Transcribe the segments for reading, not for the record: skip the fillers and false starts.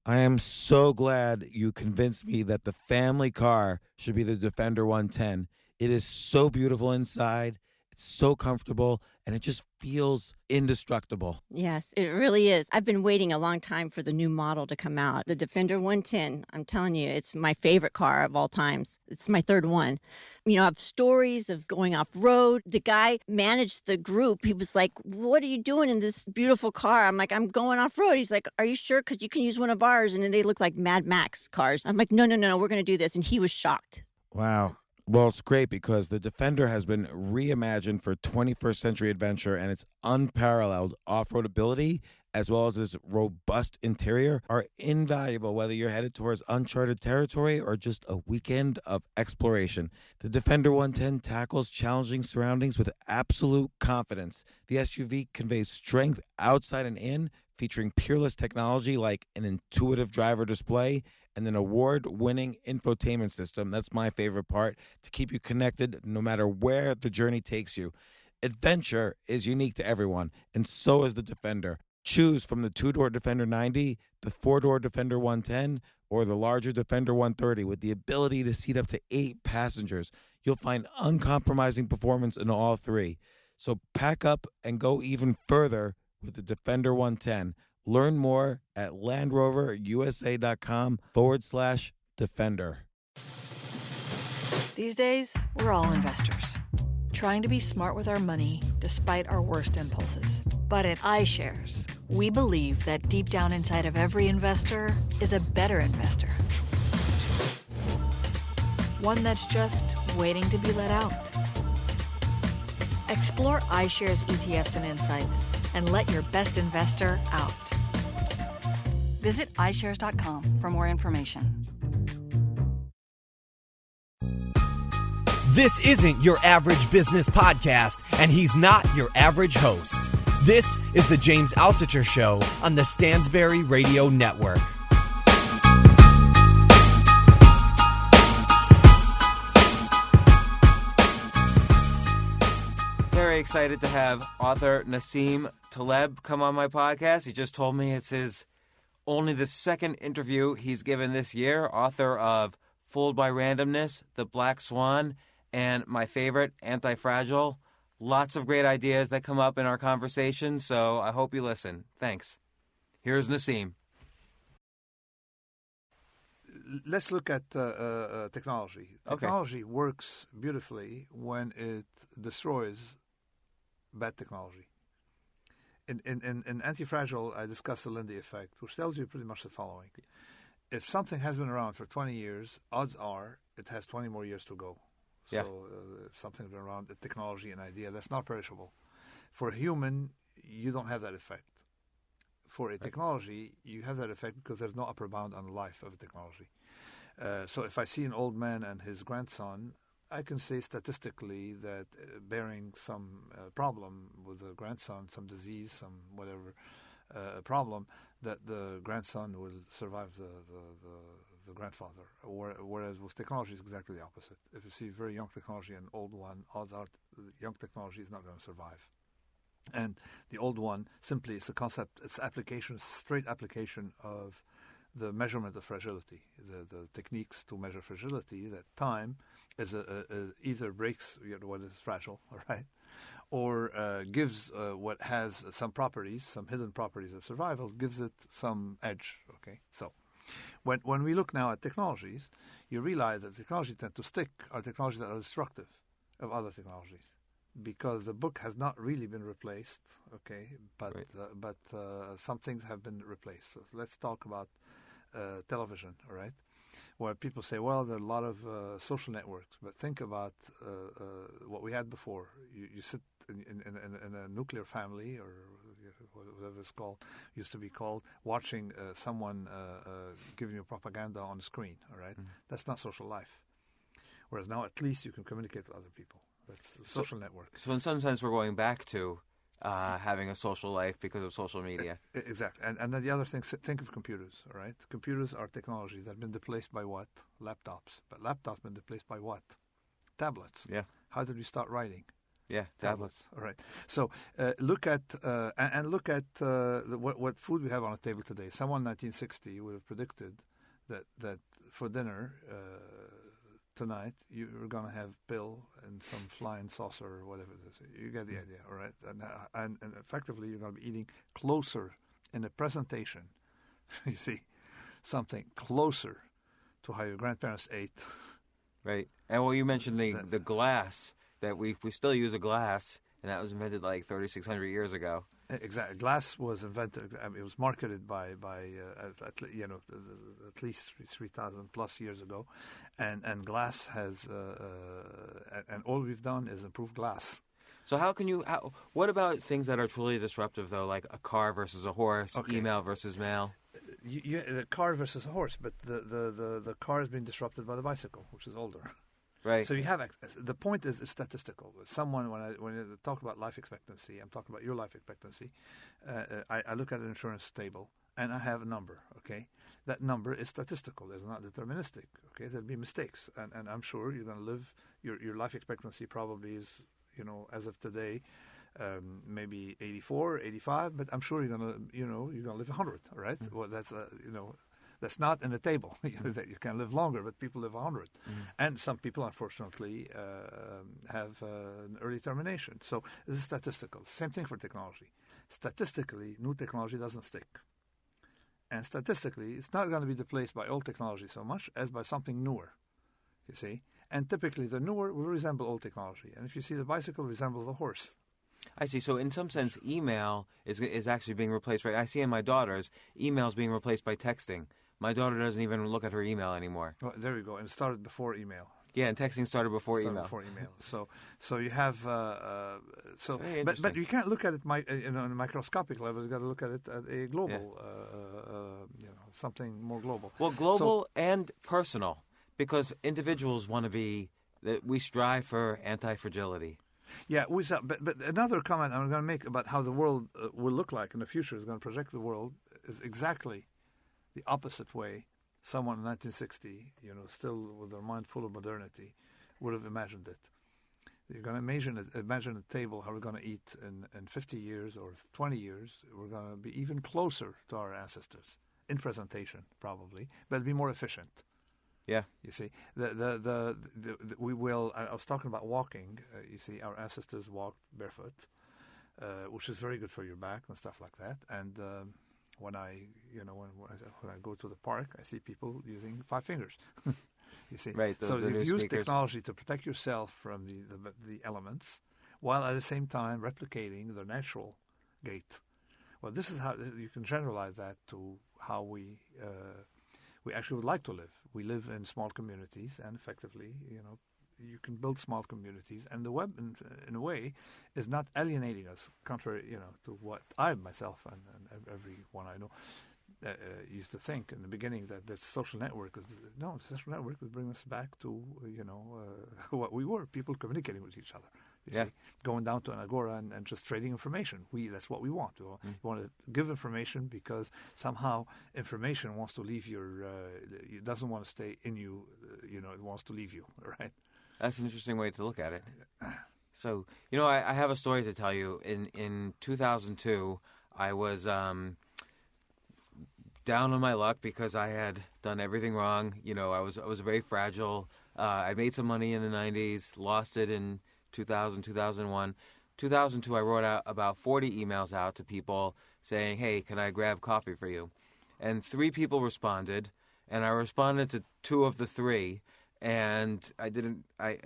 I am so glad you convinced me that the family car should be the Defender 110. It is so beautiful inside, it's so comfortable, and it just feels indestructible. Yes, it really is. I've been waiting a long time for the new model to come out. The Defender 110, I'm telling you, it's my favorite car of all times. It's my third one. You know, I have stories of going off road. The guy managed the group. He was like, "What are you doing in this beautiful car?" I'm like, "I'm going off road." He's like, "Are you sure? Because you can use one of ours." And then they look like Mad Max cars. I'm like, "No, no, no, no, we're going to do this." And he was shocked. Wow. Well, it's great because the Defender has been reimagined for 21st century adventure, and its unparalleled off road ability, as well as its robust interior, are invaluable whether you're headed towards uncharted territory or just a weekend of exploration. The Defender 110 tackles challenging surroundings with absolute confidence. The SUV conveys strength outside and in, featuring peerless technology like an intuitive driver display and an award-winning infotainment system. That's my favorite part, to keep you connected no matter where the journey takes you. Adventure is unique to everyone, and so is the Defender. Choose from the two-door Defender 90, the four-door Defender 110, or the larger Defender 130 with the ability to seat up to 8 passengers. You'll find uncompromising performance in all three. So pack up and go even further with the Defender 110. Learn more at landroverusa.com/defender. These days, we're all investors, trying to be smart with our money despite our worst impulses. But at iShares, we believe that deep down inside of every investor is a better investor. One that's just waiting to be let out. Explore iShares ETFs and insights and let your best investor out. Visit iShares.com for more information. This isn't your average business podcast, and he's not your average host. This is the James Altucher Show on the Stansberry Radio Network. Very excited to have author Nassim Taleb come on my podcast. He just told me it's his only the second interview he's given this year. Author of Fooled by Randomness, The Black Swan, and my favorite, Antifragile. Lots of great ideas that come up in our conversation, so I hope you listen. Thanks. Here's Nassim. Let's look at technology. Technology works beautifully when it destroys bad technology. In Antifragile, I discuss the Lindy effect, which tells you pretty much the following. If something has been around for 20 years, odds are it has 20 more years to go. So if something's been around, the technology, an idea, that's not perishable. For a human, you don't have that effect. For a technology, you have that effect because there's no upper bound on the life of a technology. So if I see an old man and his grandson, I can say statistically that bearing some problem with the grandson, some disease, some whatever problem, that the grandson will survive the grandfather. Whereas with technology, it's exactly the opposite. If you see very young technology and old one, odds are young technology is not going to survive. And the old one simply is a concept, it's application, straight application of the measurement of fragility, the techniques to measure fragility, that time is either breaks what is fragile, all right, or gives what has some properties, some hidden properties of survival, gives it some edge, okay? So when we look now at technologies, you realize that technologies tend to stick are technologies that are destructive of other technologies, because the book has not really been replaced, okay, but some things have been replaced. So let's talk about television, all right, where people say, well, there are a lot of social networks, but think about what we had before. You sit in a nuclear family, or whatever it's called, used to be called, watching someone giving you propaganda on the screen, all right? Mm-hmm. That's not social life. Whereas now at least you can communicate with other people. That's a social network. So in some sense we're going back to having a social life because of social media. Exactly. And then the other thing, think of computers, all right? Computers are technologies that have been displaced by what? Laptops. But laptops have been displaced by what? Tablets. Yeah. How did we start writing? Yeah, tablets. All right. So look at what food we have on the table today. Someone in 1960 would have predicted that for dinner tonight you're going to have pill and some flying saucer or whatever it is. You get the idea, all right? And effectively you're going to be eating closer in the presentation. You see, something closer to how your grandparents ate. Right. And well, you mentioned the glass, that we still use a glass, and that was invented like 3,600 years ago. Exactly. Glass was invented. I mean, it was marketed by at least 3,000 plus years ago, and glass has and all we've done is improve glass. So what about things that are truly disruptive though, like a car versus a horse, email versus mail? The car versus a horse, but the car has been disrupted by the bicycle, which is older. Right. So you have the point is statistical. Someone when I talk about life expectancy, I'm talking about your life expectancy. I look at an insurance table and I have a number. Okay, that number is statistical. It's not deterministic. Okay, there'll be mistakes, and I'm sure you're going to live. Your life expectancy probably is, as of today, maybe 84, 85. But I'm sure you're going to live 100. All right. Mm-hmm. Well, that's That's not in the table. That you can live longer, but people live 100. And some people, unfortunately, have an early termination. So this is statistical. Same thing for technology. Statistically, new technology doesn't stick. And statistically, it's not going to be replaced by old technology so much as by something newer, you see. And typically, the newer will resemble old technology. And if you see the bicycle resembles a horse. I see. So in some sense, email is actually being replaced, right? I see in my daughters, email is being replaced by texting. My daughter doesn't even look at her email anymore. Well, there you go. And it started before email. Yeah, and texting started before email. So you have but you can't look at it on a microscopic level. You got to look at it at a global, something more global. Well, global and personal, because individuals want to be. We strive for anti-fragility. Yeah, but another comment I'm going to make about how the world will look like in the future is going to project the world is exactly the opposite way someone in 1960, still with their mind full of modernity, would have imagined it. You're going to imagine a table, how we're going to eat in 50 years or 20 years. We're going to be even closer to our ancestors in presentation, probably, but it'll be more efficient. Yeah, you see, we will. I was talking about walking. You see, our ancestors walked barefoot, which is very good for your back and stuff like that. And when I go to the park, I see people using 5 fingers. You see, right? So you use technology to protect yourself from the elements, while at the same time replicating the natural gait. Well, this is how you can generalize that to how we actually would like to live. We live in small communities, and effectively, you can build small communities, and the web, in a way, is not alienating us, contrary, to what I myself and everyone I know used to think in the beginning that social network social network would bring us back to what we were, people communicating with each other. You see, going down to an agora and just trading information. That's what we want. You want to give information because somehow information wants to leave it doesn't want to stay in you. It wants to leave you. Right. That's an interesting way to look at it. So, I have a story to tell you. In 2002, I was down on my luck because I had done everything wrong. I was very fragile. I made some money in the 90s, lost it in 2000, 2001. 2002, I wrote out about 40 emails out to people saying, hey, can I grab coffee for you? And 3 people responded, and I responded to 2 of the 3. And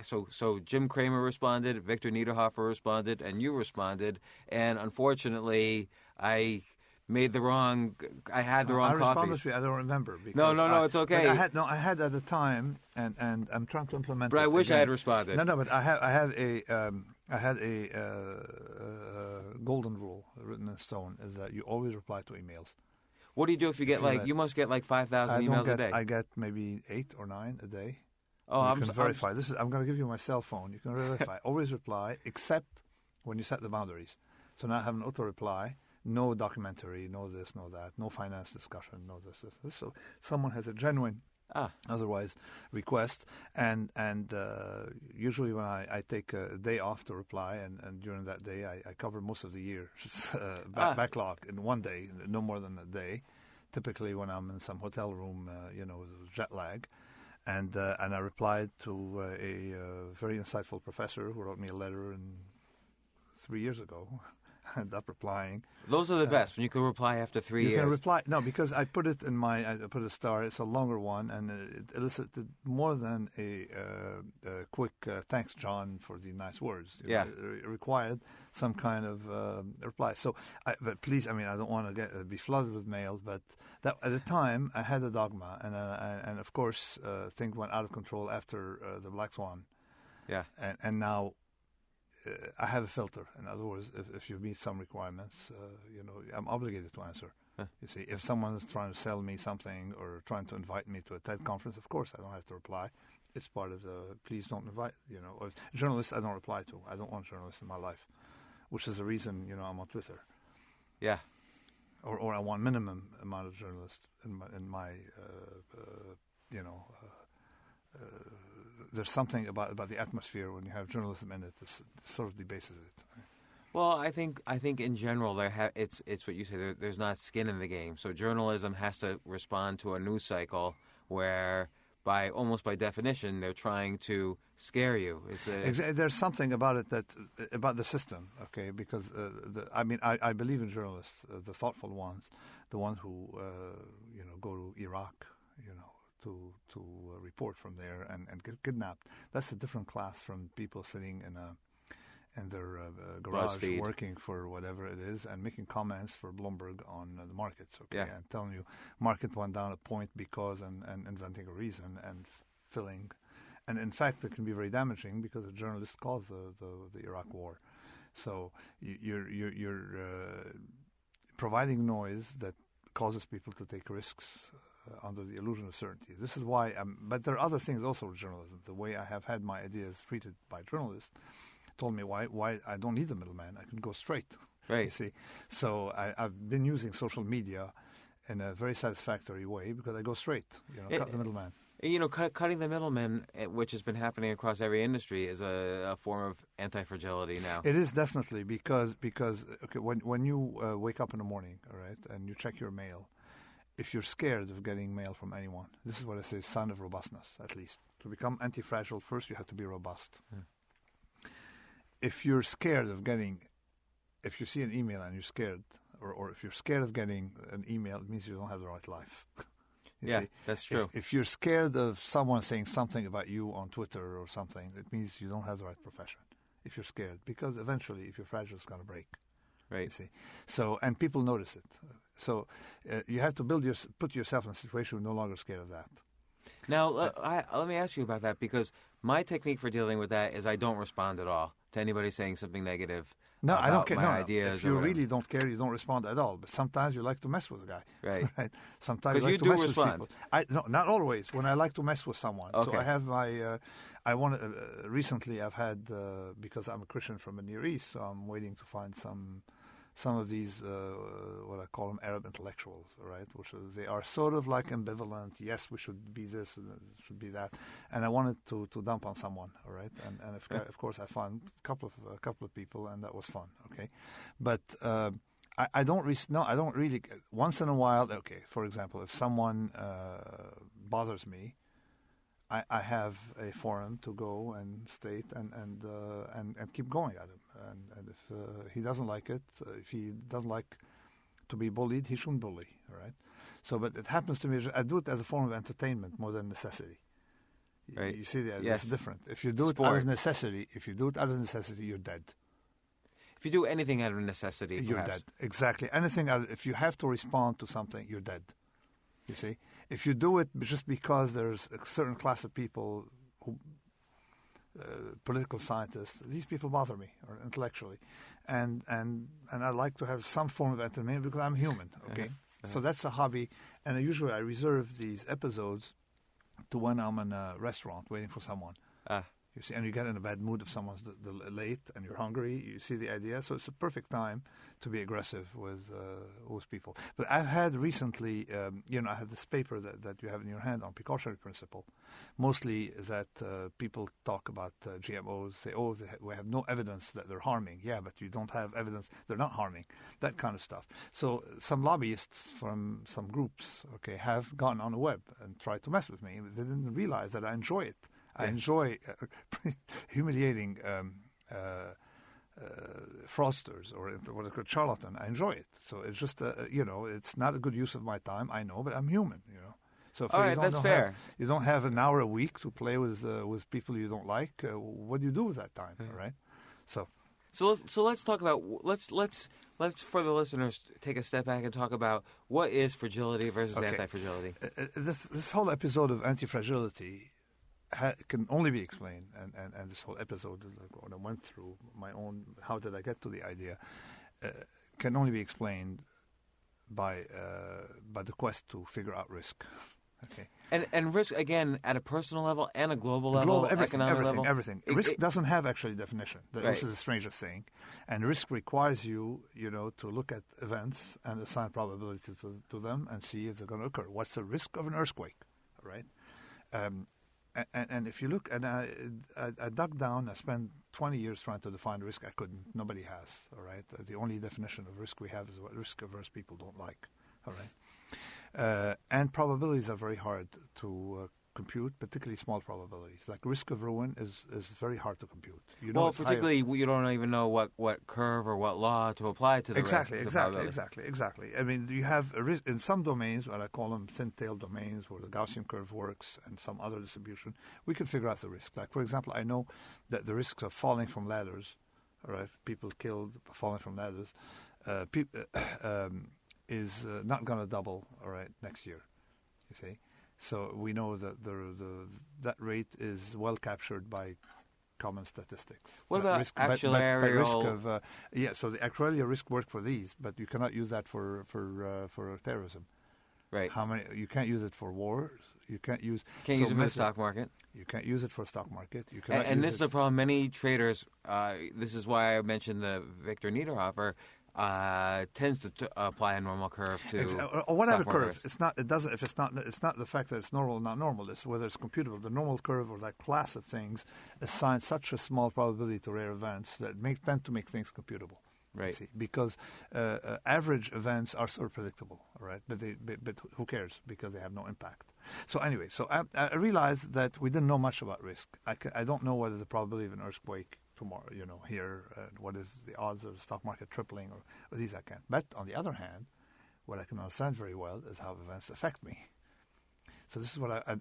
so Jim Cramer responded, Victor Niederhofer responded, and you responded. And unfortunately, I had the wrong coffees. I responded to you. I don't remember. No, it's okay. I had at the time, and I'm trying to implement. But it I wish again. I had responded. No, but I had a golden rule written in stone: is that you always reply to emails. What do you do if you get you must get 5,000 emails a day? I get maybe 8 or 9 a day. Oh, you can verify. I'm going to give you my cell phone. You can verify. Always reply, except when you set the boundaries. So now I have an auto reply. No documentary, no this, no that, no finance discussion, no this. So someone has a genuine Otherwise, request. And usually when I take a day off to reply, and during that day I cover most of the year's backlog in one day, no more than a day. Typically when I'm in some hotel room, jet lag. And I replied to a very insightful professor who wrote me a letter 3 years ago. I ended up replying. Those are the best, when you can reply after 3 years. You can reply. No, because I put it in I put a star. It's a longer one, and it elicited more than a quick thanks, John, for the nice words. It required some kind of reply. So, but please, I don't want to be flooded with mail, but that at the time I had a dogma, and of course things went out of control after the Black Swan. Yeah. And now I have a filter. In other words, if you meet some requirements, I'm obligated to answer. Huh. You see, if someone is trying to sell me something or trying to invite me to a TED conference, of course I don't have to reply. It's part of the please don't invite. Or journalists I don't reply to. I don't want journalists in my life, which is the reason I'm on Twitter. Yeah. Or I want minimum amount of journalists in my there's something about the atmosphere when you have journalism in it. It sort of debases it. Well, I think in general it's what you say. There's not skin in the game. So journalism has to respond to a news cycle where, almost by definition, they're trying to scare you. There's something about it about the system. Okay, because I believe in journalists, the thoughtful ones, the ones who go to Iraq, to report from there and get kidnapped. That's a different class from people sitting in their garage BuzzFeed, working for whatever it is and making comments for Bloomberg on the markets. Okay, yeah. And telling you market went down a point because and inventing a reason and filling. And in fact, it can be very damaging because a journalist caused the Iraq war. So you're providing noise that causes people to take risks under the illusion of certainty. This is why, but there are other things also with journalism. The way I have had my ideas treated by journalists told me why I don't need a middleman. I can go straight. Right. You see, so I've been using social media in a very satisfactory way because I go straight. Cut the middleman. Cutting the middleman, which has been happening across every industry, is a form of anti-fragility now. It is definitely because okay, when you wake up in the morning, all right, and you check your mail. If you're scared of getting mail from anyone, this is what I say, sign of robustness, at least. To become anti-fragile, first you have to be robust. Yeah. If you're scared of if you see an email and you're scared, or if you're scared of getting an email, it means you don't have the right life. See? That's true. If you're scared of someone saying something about you on Twitter or something, it means you don't have the right profession. If you're scared, because eventually, if you're fragile, it's going to break. Right. You see, so and people notice it. So you have to put yourself in a situation where you're no longer scared of that. Now, let me ask you about that, because my technique for dealing with that is I don't respond at all to anybody saying something negative. No, about I don't care. My no, ideas. If you really don't care, you don't respond at all. But sometimes you like to mess with a guy. Right. Right. Sometimes you like to mess with people. No, not always. When I like to mess with someone. Okay. So I have recently I've had, because I'm a Christian from the Near East, so I'm waiting to find some of these, what I call them Arab intellectuals, right? They are sort of like ambivalent. Yes, we should be this, should be that, and I wanted to dump on someone, all right? And of course I found a couple of people, and that was fun, okay? But I don't really. Once in a while, okay. For example, if someone bothers me, I have a forum to go and state and keep going at him. And if he doesn't like it, if he doesn't like to be bullied, he shouldn't bully. All right. So, but it happens to me. I do it as a form of entertainment more than necessity. Right. You see that? Yes. It's different. If you do it out of necessity, you're dead. If you do anything out of necessity, you're dead. Exactly. Anything out. If you have to respond to something, you're dead. You see, if you do it just because there's a certain class of people who, political scientists, these people bother me, or intellectually, and I like to have some form of entertainment because I'm human. Okay, so that's a hobby, and usually I reserve these episodes to when I'm in a restaurant waiting for someone. You see, and you get in a bad mood if someone's late and you're hungry. You see the idea, so it's a perfect time to be aggressive with people. But I've had recently, I had this paper that you have in your hand on precautionary principle. Mostly that people talk about GMOs, say, we have no evidence that they're harming. Yeah, but you don't have evidence they're not harming. That kind of stuff. So some lobbyists from some groups, have gone on the web and tried to mess with me. They didn't realize that I enjoy it. I enjoy humiliating fraudsters or what I call charlatan. I enjoy it. So it's just, it's not a good use of my time. I know, but I'm human. So if all right, that's fair. You don't have an hour a week to play with people you don't like. What do you do with that time? All right. So let's talk about let's for the listeners take a step back and talk about what is fragility versus anti-fragility. This whole episode of anti-fragility can only be explained, and this whole episode, what I went through, my own, how did I get to the idea, can only be explained by the quest to figure out risk. Okay. And risk, again, at a personal level and a global level, economic level? Everything. Risk doesn't have actually a definition. This is the strangest thing. And risk requires you, to look at events and assign probability to them and see if they're going to occur. What's the risk of an earthquake? All right? And if you look, and I dug down, I spent 20 years trying to define risk. I couldn't. Nobody has, all right? The only definition of risk we have is what risk-averse people don't like, all right? And probabilities are very hard to compute, particularly small probabilities. Like risk of ruin is very hard to compute. Particularly you don't even know what curve or what law to apply to the risk. Exactly. I mean, you have a risk in some domains, what I call them thin-tail domains, where the Gaussian curve works, and some other distribution. We can figure out the risk. Like, for example, I know that the risks of falling from ladders, all right, people killed falling from ladders, is not going to double, all right, next year. You see. So we know that that rate is well captured by common statistics. What about actuarial? So the actuarial risk work for these, but you cannot use that for terrorism. Right. You can't use it for wars. You can't use. Can't use it for the stock market. You can't use it for stock market. You cannot. And this is a problem. Many traders. This is why I mentioned the Victor Niederhofer. Tends to apply a normal curve to or whatever stock curve. markets. It's not. It doesn't. If it's not the fact that it's normal or not normal. It's whether it's computable. The normal curve or that class of things assigns such a small probability to rare events that tend to make things computable. Right. See, because average events are sort of predictable. All right. But who cares? Because they have no impact. So anyway, I realized that we didn't know much about risk. I don't know what is the probability of an earthquake tomorrow, here, what is the odds of the stock market tripling or these I can't. But on the other hand, what I can understand very well is how events affect me. So this is what I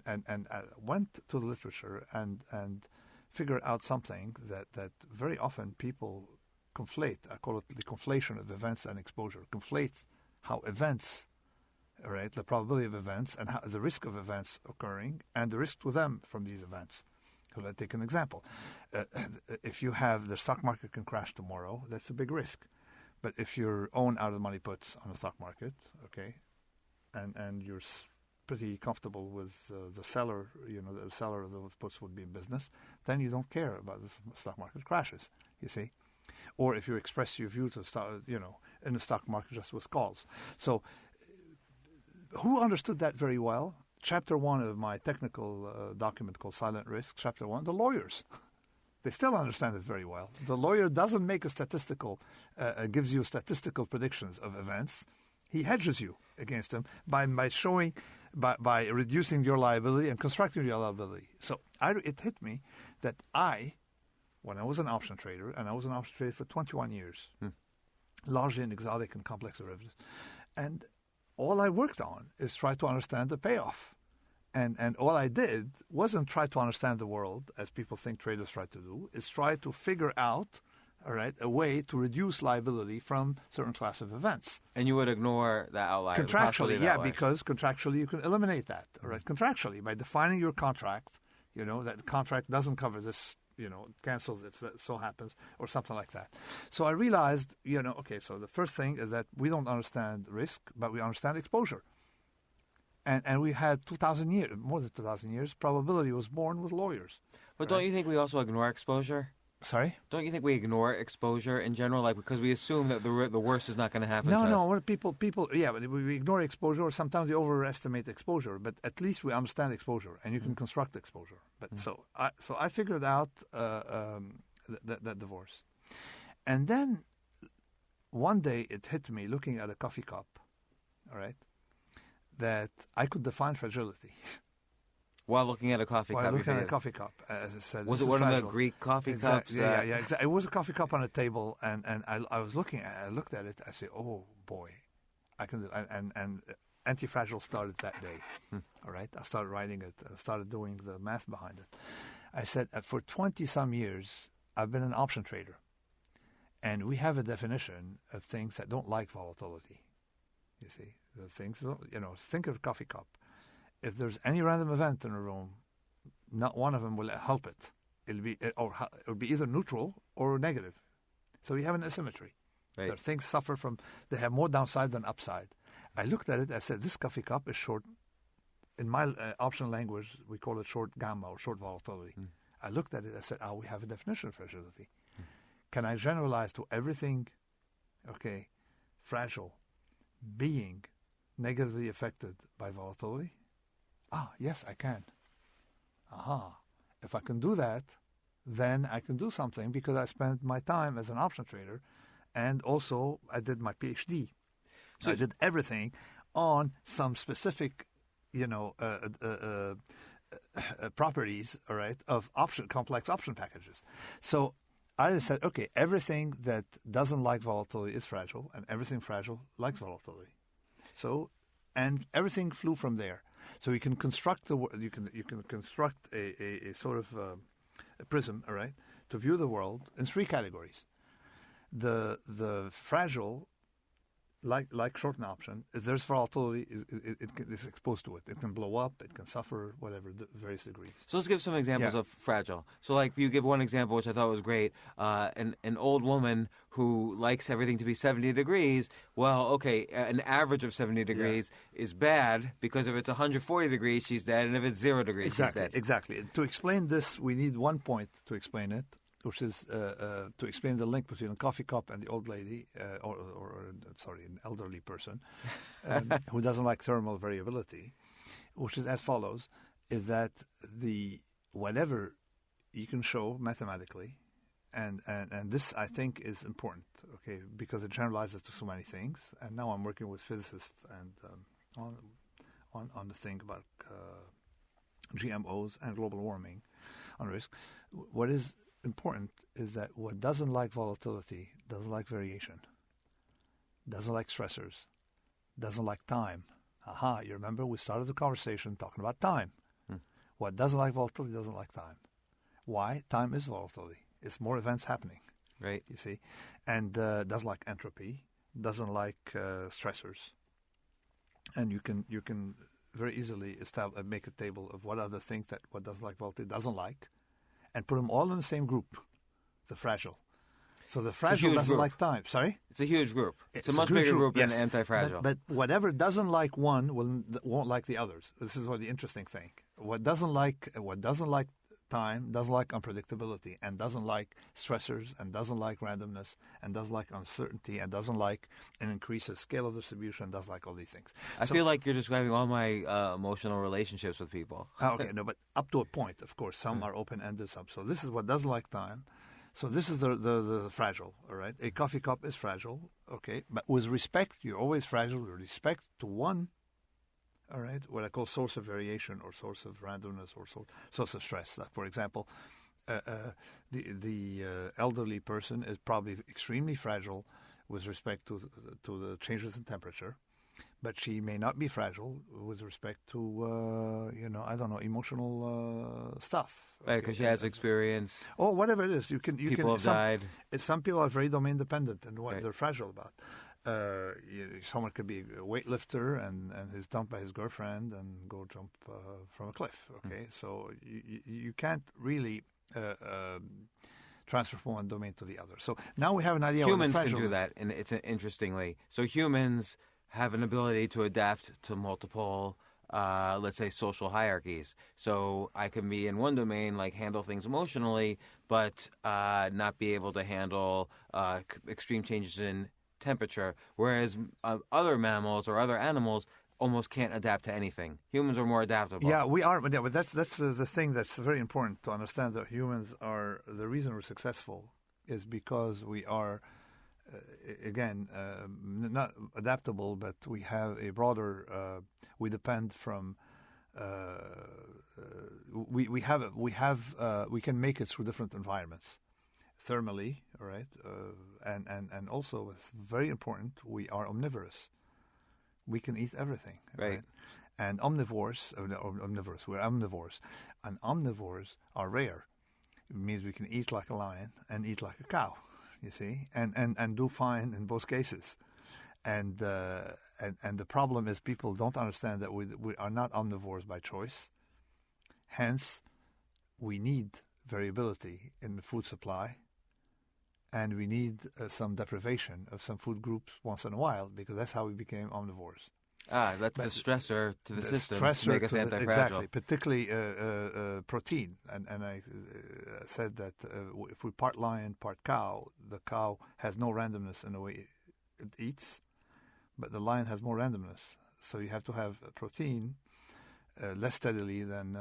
went to the literature and figured out something that very often people conflate. I call it the conflation of events and exposure. Conflate how events, all right, the probability of events and how the risk of events occurring and the risk to them from these events. So let's take an example. If you have the stock market can crash tomorrow, that's a big risk. But if you own out-of-the-money puts on the stock market, okay, and you're pretty comfortable with the seller, the seller of those puts would be in business, then you don't care about the stock market crashes, you see. Or if you express your view to start, in the stock market just with calls. So who understood that very well? Chapter 1 of my technical document called Silent Risk, Chapter 1, the lawyers. They still understand it very well. The lawyer doesn't make gives you statistical predictions of events. He hedges you against them by showing, by reducing your liability and constructing your liability. So it hit me that when I was an option trader, and I was an option trader for 21 years, largely in exotic and complex derivatives, and all I worked on is try to understand the payoff. And all I did wasn't try to understand the world, as people think traders try to do, is try to figure out, all right, a way to reduce liability from certain class of events. And you would ignore that outlier? Contractually, because contractually you can eliminate that, all right? Contractually, by defining your contract, that the contract doesn't cover this, cancels if that so happens, or something like that. So I realized, so the first thing is that we don't understand risk, but we understand exposure. And we had 2,000 years, more than 2,000 years, probability was born with lawyers. But right? don't you think we also ignore exposure? Sorry? Don't you think we ignore exposure in general, like because we assume that the worst is not going to happen No, to no. us? What people, yeah, but we ignore exposure, or sometimes we overestimate exposure. But at least we understand exposure, and you can construct exposure. But so I figured out that divorce, and then one day it hit me looking at a coffee cup, all right, that I could define fragility. While looking at a coffee While cup, looking at a figured- coffee cup, as I said, was this it is one of the fragile. Greek coffee cups? Yeah, exactly. It was a coffee cup on a table, and I was looking at it, I looked at it, I said, oh boy, I can do, and Antifragile started that day. All right, I started writing it, I started doing the math behind it. I said, for 20-some years, I've been an option trader, and we have a definition of things that don't like volatility. You see, the things, think of a coffee cup. If there's any random event in a room, not one of them will help it. It'll be either neutral or negative. So you have an asymmetry. Right. There are things suffer from, they have more downside than upside. I looked at it, I said, this coffee cup is short. In my option language, we call it short gamma or short volatility. I looked at it, I said, we have a definition of fragility. Can I generalize to everything, fragile, being negatively affected by volatility? Yes, I can. If I can do that, then I can do something because I spent my time as an option trader, and also I did my PhD. So I did everything on some specific, properties, all right, of complex option packages. So I just said, okay, everything that doesn't like volatility is fragile, and everything fragile likes volatility. So, and everything flew from there. So you can construct you can construct a sort of a prism, all right, to view the world in three categories. The fragile, like short and option, if there's volatility, it is exposed to it. It can blow up, it can suffer, whatever, various degrees. So let's give some examples of fragile. So like you give one example, which I thought was great, an old woman who likes everything to be 70 degrees. Well, okay, an average of 70 degrees is bad because if it's 140 degrees, she's dead, and if it's 0 degrees, she's dead. Exactly. To explain this, we need one point to explain it, which is to explain the link between a coffee cup and the old lady, an elderly person who doesn't like thermal variability, which is as follows, is that whatever you can show mathematically, and this I think is important, okay, because it generalizes to so many things. And now I'm working with physicists and on the thing about GMOs and global warming on risk. What is important is that what doesn't like volatility doesn't like variation, doesn't like stressors, doesn't like time. You remember we started the conversation talking about time. What doesn't like volatility doesn't like time. Why? Time is volatility. It's more events happening. Right. You see? And doesn't like entropy, doesn't like stressors. And you can very easily make a table of what are the things that what doesn't like volatility doesn't like, and put them all in the same group, the fragile. So the fragile doesn't like time. Sorry? It's a huge group. It's a much huge bigger group than yes. anti-fragile. But whatever doesn't like one won't like the others. This is what the interesting thing. What doesn't like time, doesn't like unpredictability, and doesn't like stressors, and doesn't like randomness, and doesn't like uncertainty, and doesn't like an increased scale of distribution, and doesn't like all these things. I feel like you're describing all my emotional relationships with people. Okay, no, but up to a point, of course. Some are open-ended, some. So this is what doesn't like time. So this is the fragile, all right? A coffee cup is fragile, okay? But with respect, you're always fragile with respect to one, all right, what I call source of variation or source of randomness or source of stress. Like, for example, the elderly person is probably extremely fragile with respect to the changes in temperature, but she may not be fragile with respect to, emotional stuff. Right, because she has experience. Or whatever it is. People have died. Some people are very domain dependent in what they're fragile about. Someone could be a weightlifter and is dumped by his girlfriend and go jump from a cliff. Okay, so you can't really transfer from one domain to the other. So now we have an idea. Humans can do that, and it's interestingly. So humans have an ability to adapt to multiple let's say, social hierarchies. So I can be in one domain, like handle things emotionally, but not be able to handle extreme changes in temperature, whereas other mammals or other animals almost can't adapt to anything. Humans are more adaptable. Yeah, we are, but that's the thing that's very important to understand, that humans are, the reason we're successful is because we are, again, not adaptable, but we have a broader, we depend from, we can make it through different environments, thermally, all right, and also, it's very important, we are omnivorous. We can eat everything, right? And omnivores, we're omnivores. And omnivores are rare. It means we can eat like a lion and eat like a cow, you see, and do fine in both cases. And the problem is people don't understand that we are not omnivores by choice. Hence, we need variability in the food supply, and we need some deprivation of some food groups once in a while, because that's how we became omnivores. That's the stressor to the system to make us antifragile. Exactly, particularly protein. And I said that if we part lion, part cow, the cow has no randomness in the way it eats, but the lion has more randomness. So you have to have protein less steadily than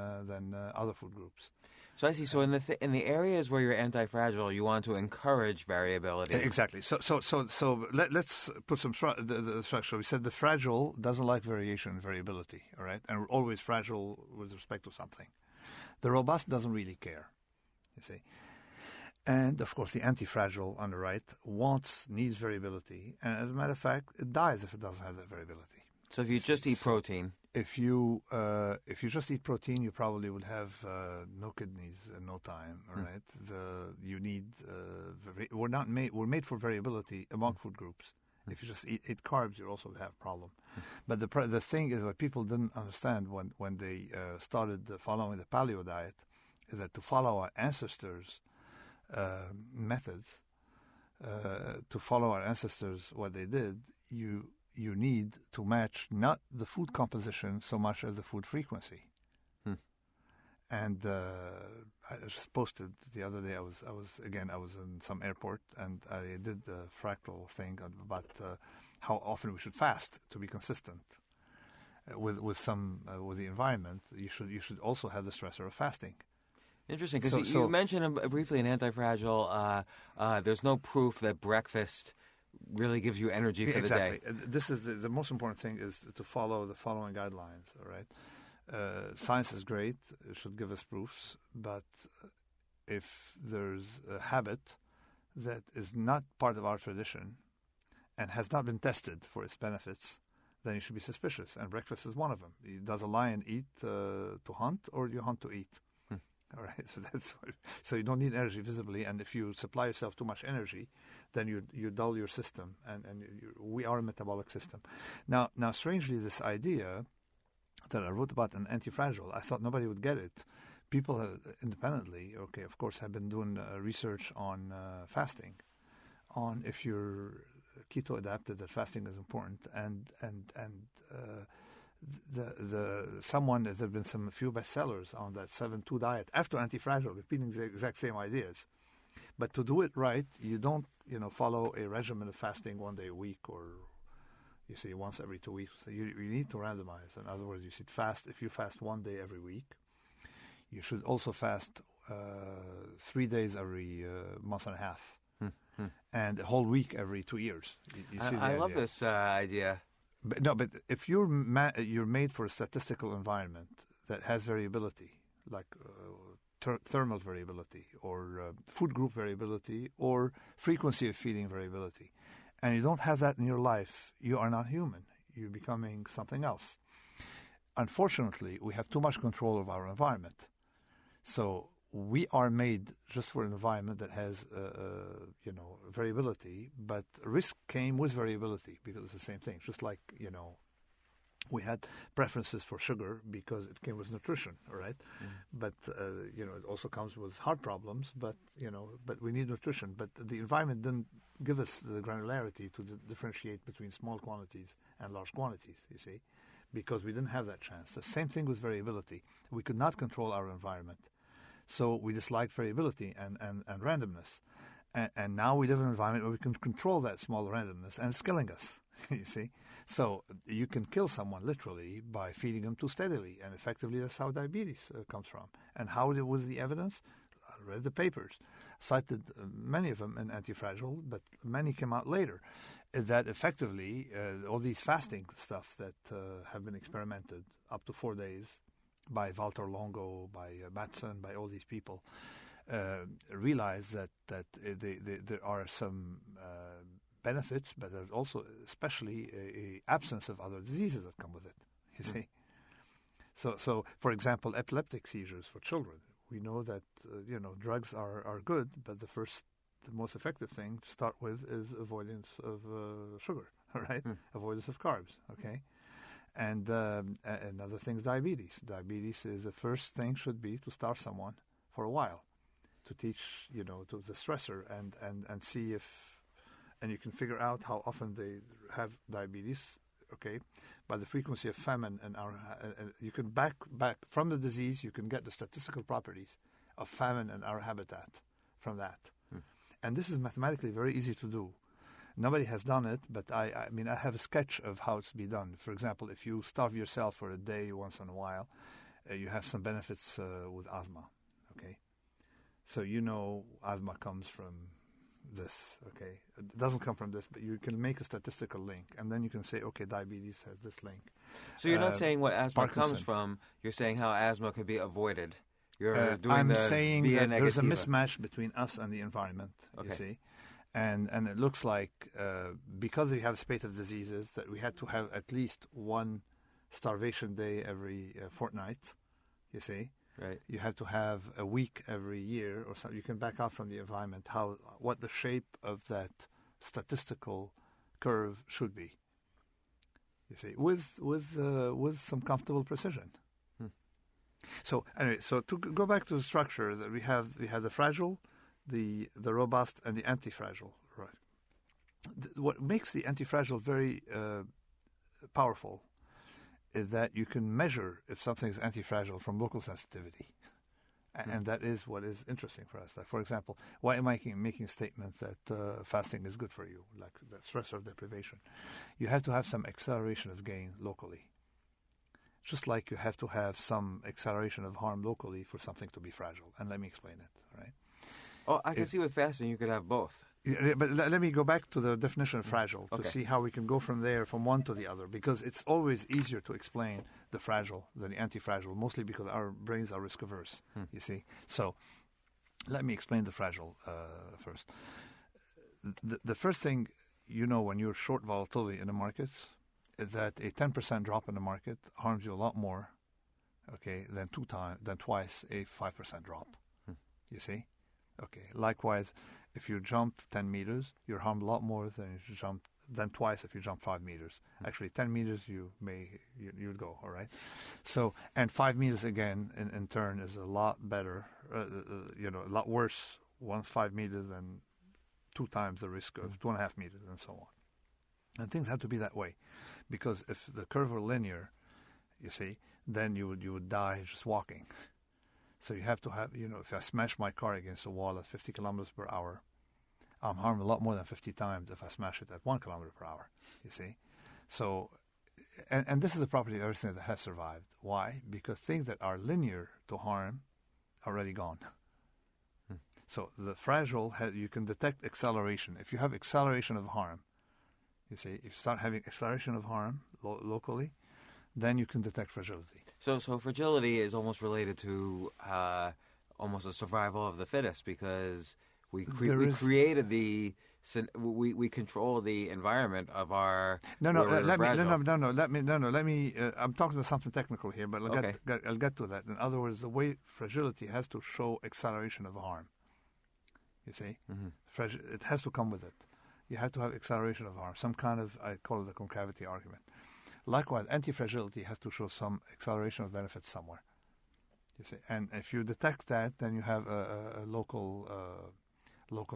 other food groups. So I see. So in the areas where you're anti-fragile, you want to encourage variability. Exactly. So let's put some the structure. We said the fragile doesn't like variation and variability. All right, and we're always fragile with respect to something. The robust doesn't really care. You see, and of course the anti-fragile on the right needs variability, and as a matter of fact, it dies if it doesn't have that variability. So if you just eat protein. If you just eat protein, you probably would have no kidneys in no time. All right, you need we're made for variability among food groups. If you just eat carbs, you also have a problem. But the thing is, what people didn't understand when they started following the paleo diet is that to follow our ancestors' methods, to follow our ancestors what they did, you need to match not the food composition so much as the food frequency. And I just posted the other day. I was in some airport, and I did the fractal thing about how often we should fast to be consistent with the environment. You should also have the stressor of fasting. Interesting, because you mentioned briefly in Antifragile, there's no proof that breakfast really gives you energy for the day. Exactly. This is the most important thing, is to follow the following guidelines. All right. Science is great; it should give us proofs. But if there's a habit that is not part of our tradition and has not been tested for its benefits, then you should be suspicious. And breakfast is one of them. Does a lion eat to hunt, or do you hunt to eat? All right, so you don't need energy visibly, and if you supply yourself too much energy, then you dull your system, and we are a metabolic system. Now, strangely, this idea that I wrote about in Antifragile, I thought nobody would get it. People have independently, of course, have been doing research on fasting, on if you're keto adapted, that fasting is important, and there have been some few bestsellers on that 7-2 diet after Antifragile, repeating the exact same ideas. But to do it right, you don't follow a regimen of fasting 1 day a week, or you see once every 2 weeks. So you need to randomize. In other words, you should fast. If you fast 1 day every week, you should also fast 3 days every month and a half, and a whole week every 2 years. You see I love this idea. But if you're made for a statistical environment that has variability, like thermal variability, or food group variability, or frequency of feeding variability, and you don't have that in your life, you are not human. You're becoming something else. Unfortunately, we have too much control of our environment. So we are made just for an environment that has, variability, but risk came with variability, because it's the same thing. Just like, we had preferences for sugar because it came with nutrition, all right? But, it also comes with heart problems, but we need nutrition. But the environment didn't give us the granularity to differentiate between small quantities and large quantities, you see? because we didn't have that chance. The same thing with variability. We could not control our environment. So we disliked variability and randomness. And now we live in an environment where we can control that small randomness, and it's killing us, you see. So you can kill someone literally by feeding them too steadily, and effectively that's how diabetes comes from. And how was the evidence? I read the papers, cited many of them in Antifragile, but many came out later, that effectively all these fasting stuff that have been experimented up to 4 days by Walter Longo, by Batson, by all these people, realize that there are some benefits, but there's also especially a absence of other diseases that come with it, you see. So for example, epileptic seizures for children. We know that, drugs are good, but the most effective thing to start with is avoidance of sugar, right? Avoidance of carbs, okay? And another thing is diabetes. Diabetes is the first thing should be to starve someone for a while, to teach, to the stressor and see if, and you can figure out how often they have diabetes, okay, by the frequency of famine and you can back from the disease, you can get the statistical properties of famine and our habitat from that. And this is mathematically very easy to do. Nobody has done it, but I mean, I have a sketch of how it's to be done. For example, if you starve yourself for a day once in a while, you have some benefits with asthma, okay? So asthma comes from this, okay? It doesn't come from this, but you can make a statistical link, and then you can say, okay, diabetes has this link. So you're not saying what asthma Parkinson. comes from, you're saying how asthma could be avoided. You're doing I'm the saying via that there's a negativa. mismatch between us and the environment, you Okay. see? And it looks like because we have a spate of diseases that we had to have at least one starvation day every fortnight, you see? Right. You have to have a week every year or something. You can back out from the environment, what the shape of that statistical curve should be, you see, with some comfortable precision. So anyway, so to go back to the structure, that we have the fragile, the robust, and the antifragile. Right. What makes the antifragile very powerful is that you can measure if something is antifragile from local sensitivity, and that is what is interesting for us. Like, for example, why am I making statements that fasting is good for you, like the stressor deprivation? You have to have some acceleration of gain locally. Just like you have to have some acceleration of harm locally for something to be fragile. And let me explain it, right? Oh, I can see with fasting you could have both. Yeah, but let me go back to the definition of fragile Okay. to see how we can go from there, from one to the other, because it's always easier to explain the fragile than the anti-fragile, mostly because our brains are risk-averse, you see. So let me explain the fragile first. The first thing when you're short volatility in the markets is that a 10% drop in the market harms you a lot more, okay, than twice a 5% drop. You see? Okay. Likewise, if you jump 10 meters, you're harmed a lot more than twice if you jump 5 meters. Actually, 10 meters you'd go, all right? So, and 5 meters again in turn is a lot better, a lot worse once 5 meters than 2 times the risk of 2.5 meters and so on. And things have to be that way, because if the curve were linear, you see, then you would die just walking. So you have to have, if I smash my car against a wall at 50 kilometers per hour, I'm harmed a lot more than 50 times if I smash it at 1 kilometer per hour, you see. So, and this is the property of everything that has survived. Why? Because things that are linear to harm are already gone. So the fragile, you can detect acceleration. If you have acceleration of harm, you see, if you start having acceleration of harm locally, then you can detect fragility. So fragility is almost related to almost a survival of the fittest, because we created we control the environment of our No. Let me. I'm talking about something technical here, but I'll get to that. In other words, the way fragility has to show acceleration of harm. You see, it has to come with it. You have to have acceleration of harm, some kind of, I call it the concavity argument. Likewise, anti-fragility has to show some acceleration of benefits somewhere. You see, and if you detect that, then you have a local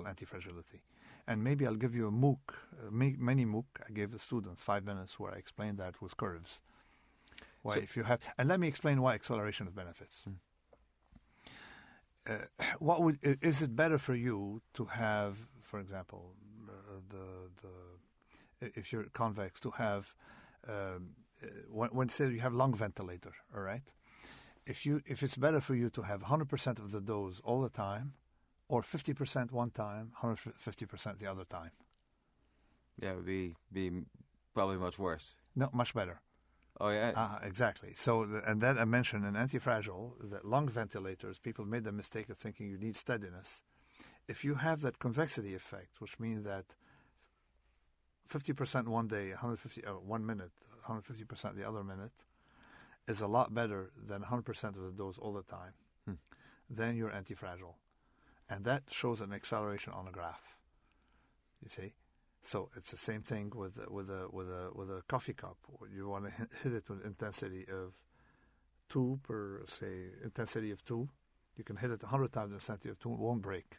anti-fragility. And maybe I'll give you a MOOC, mini MOOC I gave the students 5 minutes where I explained that with curves. Why, if you have, and let me explain why acceleration of benefits. Is it better for you to have, for example, if you're convex, to have when say you have lung ventilator, all right? If it's better for you to have 100% of the dose all the time, or 50% one time, 150% the other time. Yeah, it would be probably much worse. No, much better. Oh, yeah? Exactly. So, and then I mentioned in Antifragile that lung ventilators, people made the mistake of thinking you need steadiness. If you have that convexity effect, which means that 50% one day, 1 minute, 150% the other minute, is a lot better than 100% of the dose all the time, then you're antifragile. And that shows an acceleration on a graph. You see? So it's the same thing with a coffee cup. You want to hit it with intensity of 2 per, say, intensity of 2. You can hit it 100 times the intensity of 2, it won't break.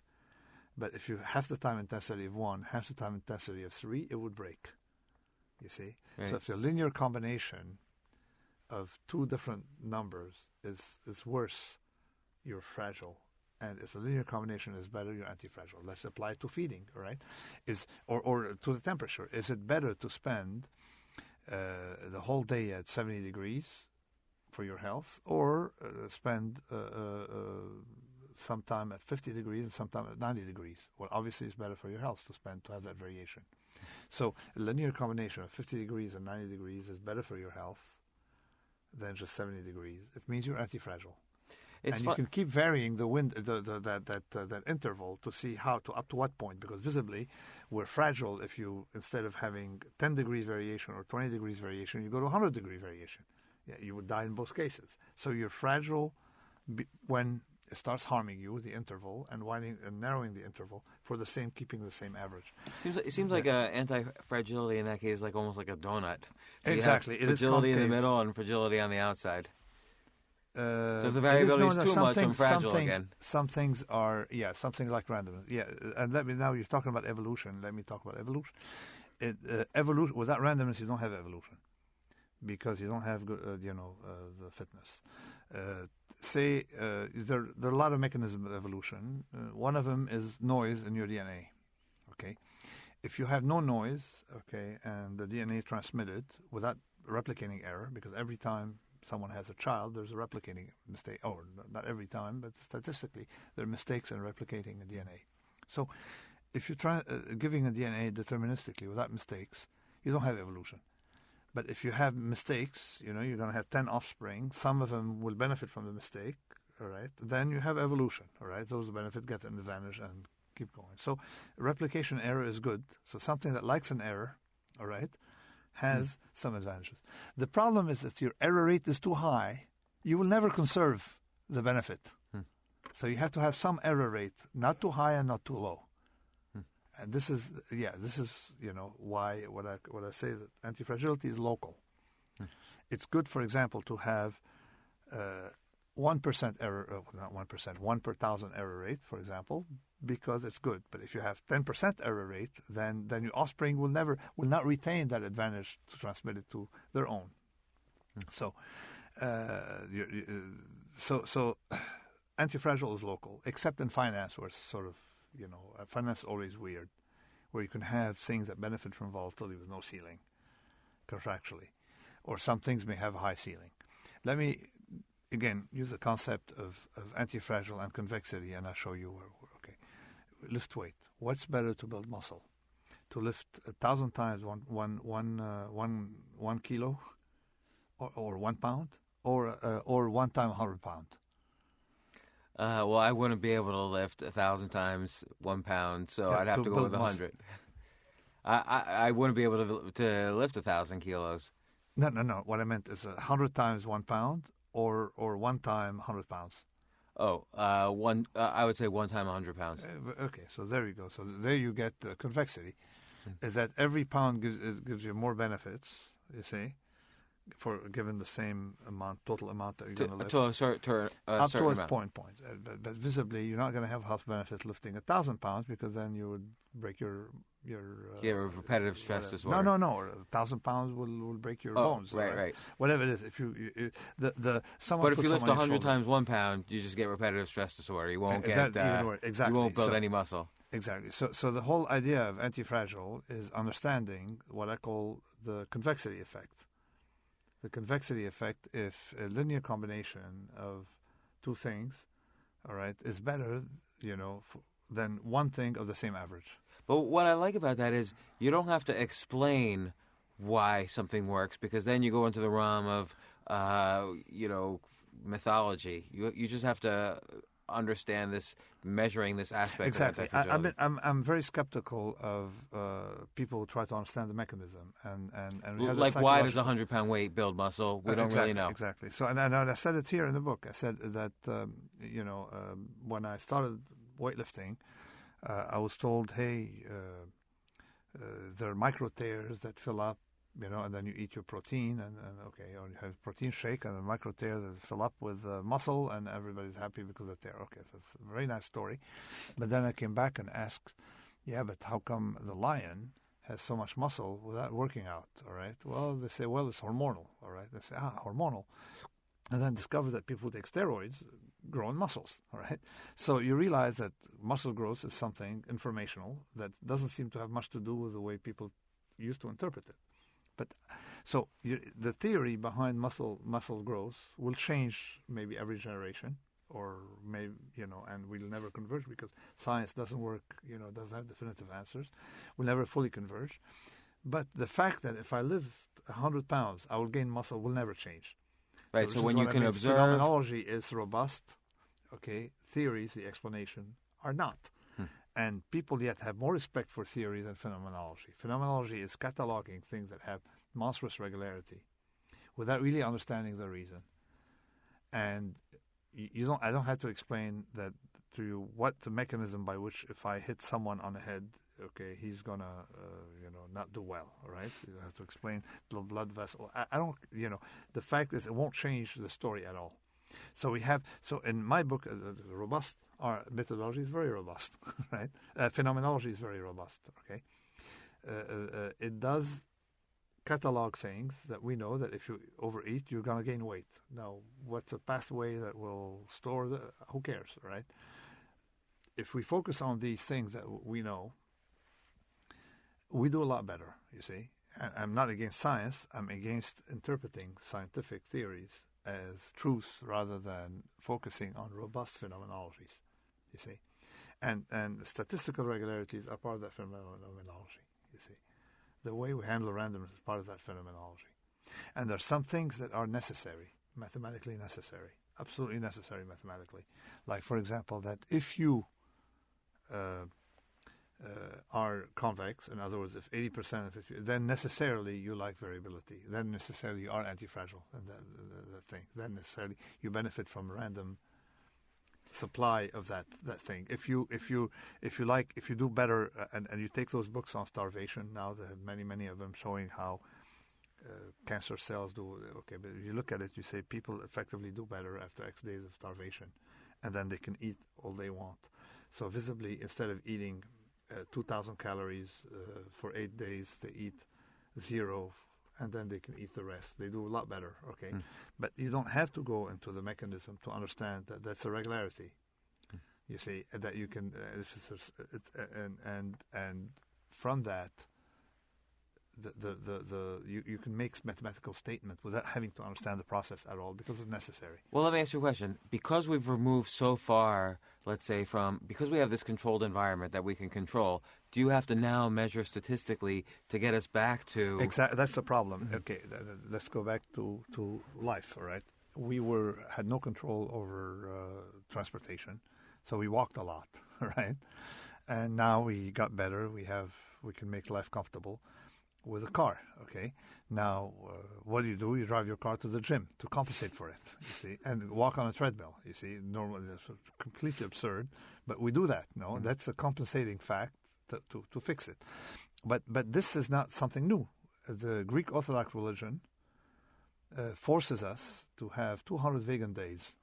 But if you half the time intensity of 1, half the time intensity of 3, it would break. You see? Right. So if the linear combination of 2 different numbers is worse, you're fragile. And if the linear combination is better, you're antifragile. Let's apply it to feeding, all right? Or to the temperature. Is it better to spend the whole day at 70 degrees for your health, or spend some time at 50 degrees and some time at 90 degrees? Well, obviously it's better for your health to have that variation. So a linear combination of 50 degrees and 90 degrees is better for your health than just 70 degrees. It means you're antifragile. And you can keep varying that interval to see up to what point, because visibly we're fragile if you, instead of having 10 degrees variation or 20 degrees variation, you go to 100 degree variation. Yeah, you would die in both cases. So you're fragile when it starts harming you, the interval, and widening and narrowing the interval for keeping the same average. It seems like anti-fragility in that case is like almost like a donut. So exactly. You have fragility in the middle and fragility on the outside. So if the variability is too much, I'm fragile again. Some things are, something like randomness. Yeah, and now you're talking about evolution. Let me talk about evolution. Evolution without randomness, you don't have evolution, because you don't have the fitness. There are a lot of mechanisms of evolution. One of them is noise in your DNA. Okay, if you have no noise, okay, and the DNA is transmitted without replicating error, because every time someone has a child, there's a replicating mistake. Or not every time, but statistically, there are mistakes in replicating a DNA. So if you try giving a DNA deterministically without mistakes, you don't have evolution. But if you have mistakes, you're going to have 10 offspring. Some of them will benefit from the mistake, all right? Then you have evolution, all right? Those who benefit get an advantage and keep going. So replication error is good. So something that likes an error, all right, has some advantages. The problem is that your error rate is too high, you will never conserve the benefit. So you have to have some error rate, not too high and not too low. And this is why what I say that antifragility is local. It's good, for example, to have 1% error, not 1%, 1 per 1,000 error rate, for example, because it's good. But if you have 10% error rate, then your offspring will not retain that advantage to transmit it to their own. So, antifragile is local, except in finance, where it's sort of finance is always weird, where you can have things that benefit from volatility with no ceiling, contractually, or some things may have a high ceiling. Let me again use the concept of antifragile and convexity, and I'll show you where. Okay, lift weight. What's better to build muscle? To lift 1,000 times one kilo, or 1 pound, or 1 time 100 pounds? Well, I wouldn't be able to lift 1,000 times 1 pound, so I'd have to go with 100. I wouldn't be able to lift 1,000 kilos. No. What I meant is 100 times 1 pound, or 1 time 100 pounds. Oh, I would say 1 time 100 pounds. Okay, so there you go. So there you get the convexity, is that every pound gives you more benefits, you see, for given the same total amount that you're going to lift. To a certain Up to a amount. point. But visibly, you're not going to have health benefit lifting 1,000 pounds because then you would break your repetitive stress whatever. disorder. No. 1,000 pounds will break your bones. Right. Whatever it is, if you someone. But if puts you lift someone on your 100 shoulder- times 1 pound, you just get repetitive stress disorder. You won't get even worse. Exactly. You won't build So- any muscle. Exactly. So the whole idea of Antifragile is understanding what I call the convexity effect. The convexity effect, if a linear combination of two things, all right, is better, than one thing of the same average. But what I like about that is you don't have to explain why something works, because then you go into the realm of, mythology. You just have to understand this, measuring this aspect. Exactly. Of antifragility. I'm very skeptical of people who try to understand the mechanism and we have Like, the why does a psychological- 100-pound weight build muscle? We don't exactly, really know. Exactly. So, and I said it here in the book. I said that when I started weightlifting, I was told, hey, there are micro tears that fill up, and then you eat your protein, or you have protein shake, and a micro tear that fill up with muscle, and everybody's happy because of the tear. Okay, so it's a very nice story. But then I came back and asked, yeah, but how come the lion has so much muscle without working out? All right. Well, they say, well, it's hormonal. All right. They say, hormonal. And then discover that people who take steroids grow in muscles. All right. So you realize that muscle growth is something informational that doesn't seem to have much to do with the way people used to interpret it. But so the theory behind muscle growth will change maybe every generation, or maybe and we'll never converge because science doesn't work. Doesn't have definitive answers. We'll never fully converge. But the fact that if I lift 100 pounds, I will gain muscle will never change. Right. So when you can observe, phenomenology is robust. Okay, theories, the explanation are not. And people yet have more respect for theory than phenomenology. Phenomenology is cataloging things that have monstrous regularity without really understanding the reason. And I don't have to explain that to you what the mechanism by which if I hit someone on the head, okay, he's gonna not do well. All right, you have to explain the blood vessel. I don't. The fact is it won't change the story at all. So in my book, robust, our methodology is very robust, right? Phenomenology is very robust, okay? It does catalog things that we know that if you overeat, you're going to gain weight. Now, what's a pathway that will store who cares, right? If we focus on these things that we know, we do a lot better, you see? I'm not against science. I'm against interpreting scientific theories as truth rather than focusing on robust phenomenologies, you see. And statistical regularities are part of that phenomenology, you see. The way we handle randomness is part of that phenomenology. And there are some things that are necessary, mathematically necessary, absolutely necessary mathematically. Like, for example, that if you are convex, in other words, if 80% of it, then necessarily you like variability. Then necessarily you are antifragile, and that thing. Then necessarily you benefit from random supply of that thing. If you do better, and you take those books on starvation. Now there have many of them showing how cancer cells do. Okay, but if you look at it, you say people effectively do better after X days of starvation, and then they can eat all they want. So visibly, instead of eating 2,000 calories for 8 days, they eat 0, and then they can eat the rest. They do a lot better, okay? But you don't have to go into the mechanism to understand that that's a regularity. You see, that you can, and from that, you can make mathematical statement without having to understand the process at all because it's necessary. Well, let me ask you a question. Because we've removed so far, let's say, because we have this controlled environment that we can control, do you have to now measure statistically to get us back to... Exactly, that's the problem. Okay, let's go back to life, all right? We had no control over transportation, so we walked a lot, right? And now we got better. We can make life comfortable with a car, okay? Now, what do? You drive your car to the gym to compensate for it, you see, and walk on a treadmill, you see. Normally, that's completely absurd, but we do that, no? Mm-hmm. That's a compensating fact to fix it. But this is not something new. The Greek Orthodox religion forces us to have 200 vegan days.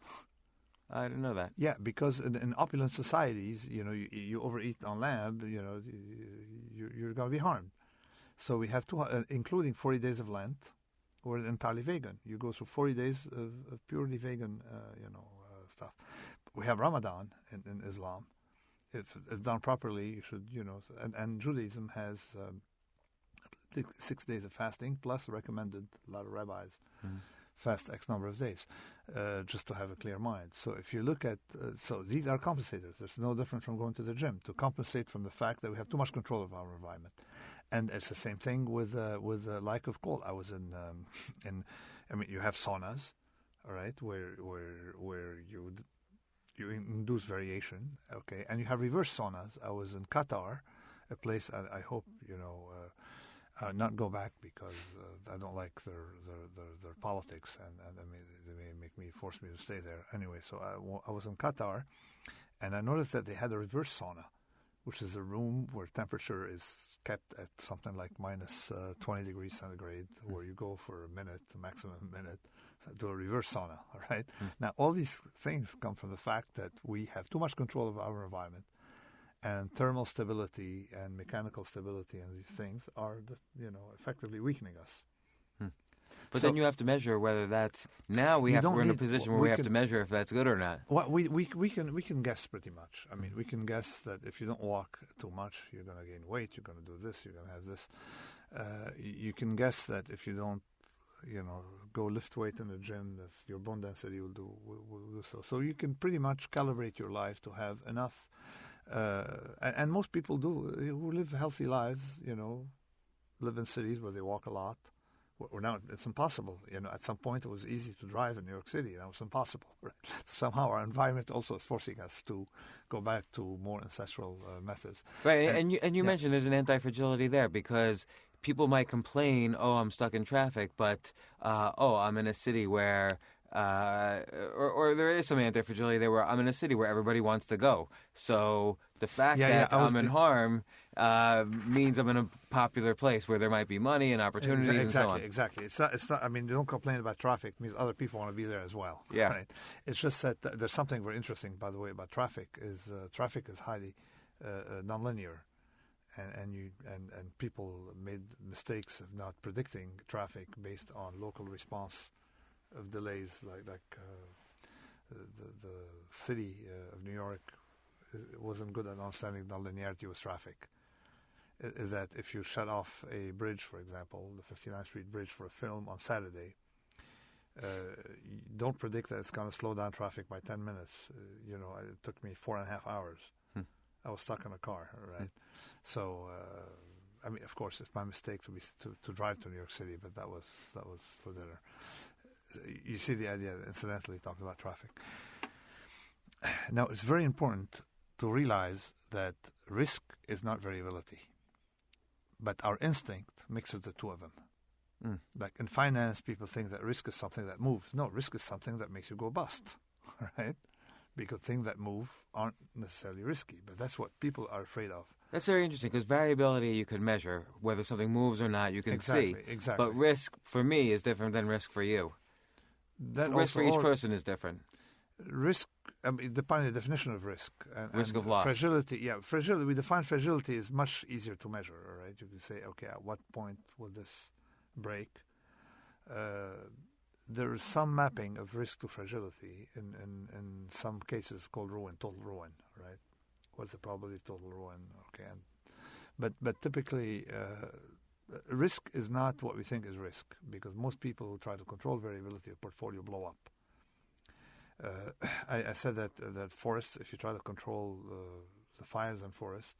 I didn't know that. Yeah, because in opulent societies, you overeat on lamb, you're going to be harmed. So we have including 40 days of Lent, or entirely vegan. You go through 40 days of purely vegan, stuff. We have Ramadan in Islam. If it's done properly, you should, and Judaism has 6 days of fasting, plus recommended, a lot of rabbis fast X number of days, just to have a clear mind. So if you look at, so these are compensators. There's no different from going to the gym, to compensate from the fact that we have too much control of our environment. And it's the same thing with lack of cold. I was you have saunas, all right, where you induce variation, okay, and you have reverse saunas. I was in Qatar, a place I hope not go back because I don't like their politics, and they may force me to stay there anyway. So I was in Qatar, and I noticed that they had a reverse sauna, which is a room where temperature is kept at something like minus 20 degrees centigrade, where you go for a minute, a maximum minute, to a reverse sauna, all right? Now, all these things come from the fact that we have too much control of our environment, and thermal stability and mechanical stability and these things are, effectively weakening us. But then you have to measure whether that's, now we're in a position where we have to measure if that's good or not. Well, we can guess pretty much. I mean, we can guess that if you don't walk too much, you're going to gain weight, you're going to do this, you're going to have this. You can guess that if you don't, go lift weight in the gym, your bone density will do so. So you can pretty much calibrate your life to have enough. And most people do, who live healthy lives, live in cities where they walk a lot. Well, now it's impossible. At some point it was easy to drive in New York City. Now it's impossible. Right? So somehow our environment also is forcing us to go back to more ancestral methods. Right, and you mentioned there's an anti-fragility there because people might complain, oh, I'm stuck in traffic, but I'm in a city where. Or there is some anti-fragility there where I'm in a city where everybody wants to go. So the fact that I'm in harm means I'm in a popular place where there might be money and opportunities and so on. Exactly. It's not. I mean, don't complain about traffic. It means other people want to be there as well. Yeah. Right? It's just that there's something very interesting, by the way, about traffic. Traffic is highly nonlinear. And people made mistakes of not predicting traffic based on local response of delays, like the city of New York wasn't good at understanding nonlinearity with traffic. Is that if you shut off a bridge, for example, the 59th Street Bridge for a film on Saturday, don't predict that it's going to slow down traffic by 10 minutes. It took me 4.5 hours. I was stuck in a car, right? So, of course, it's my mistake to drive to New York City, but that was for dinner. You see the idea, incidentally, talking about traffic. Now, it's very important to realize that risk is not variability, but our instinct mixes the two of them. Like in finance, people think that risk is something that moves. No, risk is something that makes you go bust, right? Because things that move aren't necessarily risky, but that's what people are afraid of. That's very interesting because variability you can measure. Whether something moves or not, you can see. Exactly. But risk, for me, is different than risk for you. Risk for each person is different. Risk, depending on the definition of risk. Risk of loss. Fragility, fragility. We define fragility is much easier to measure, all right? You can say, okay, at what point will this break? There is some mapping of risk to fragility in some cases called total ruin, right? What's the probability of total ruin? Okay, but typically risk is not what we think is risk, because most people who try to control variability of portfolio blow up. I said that forests, if you try to control the fires in forest,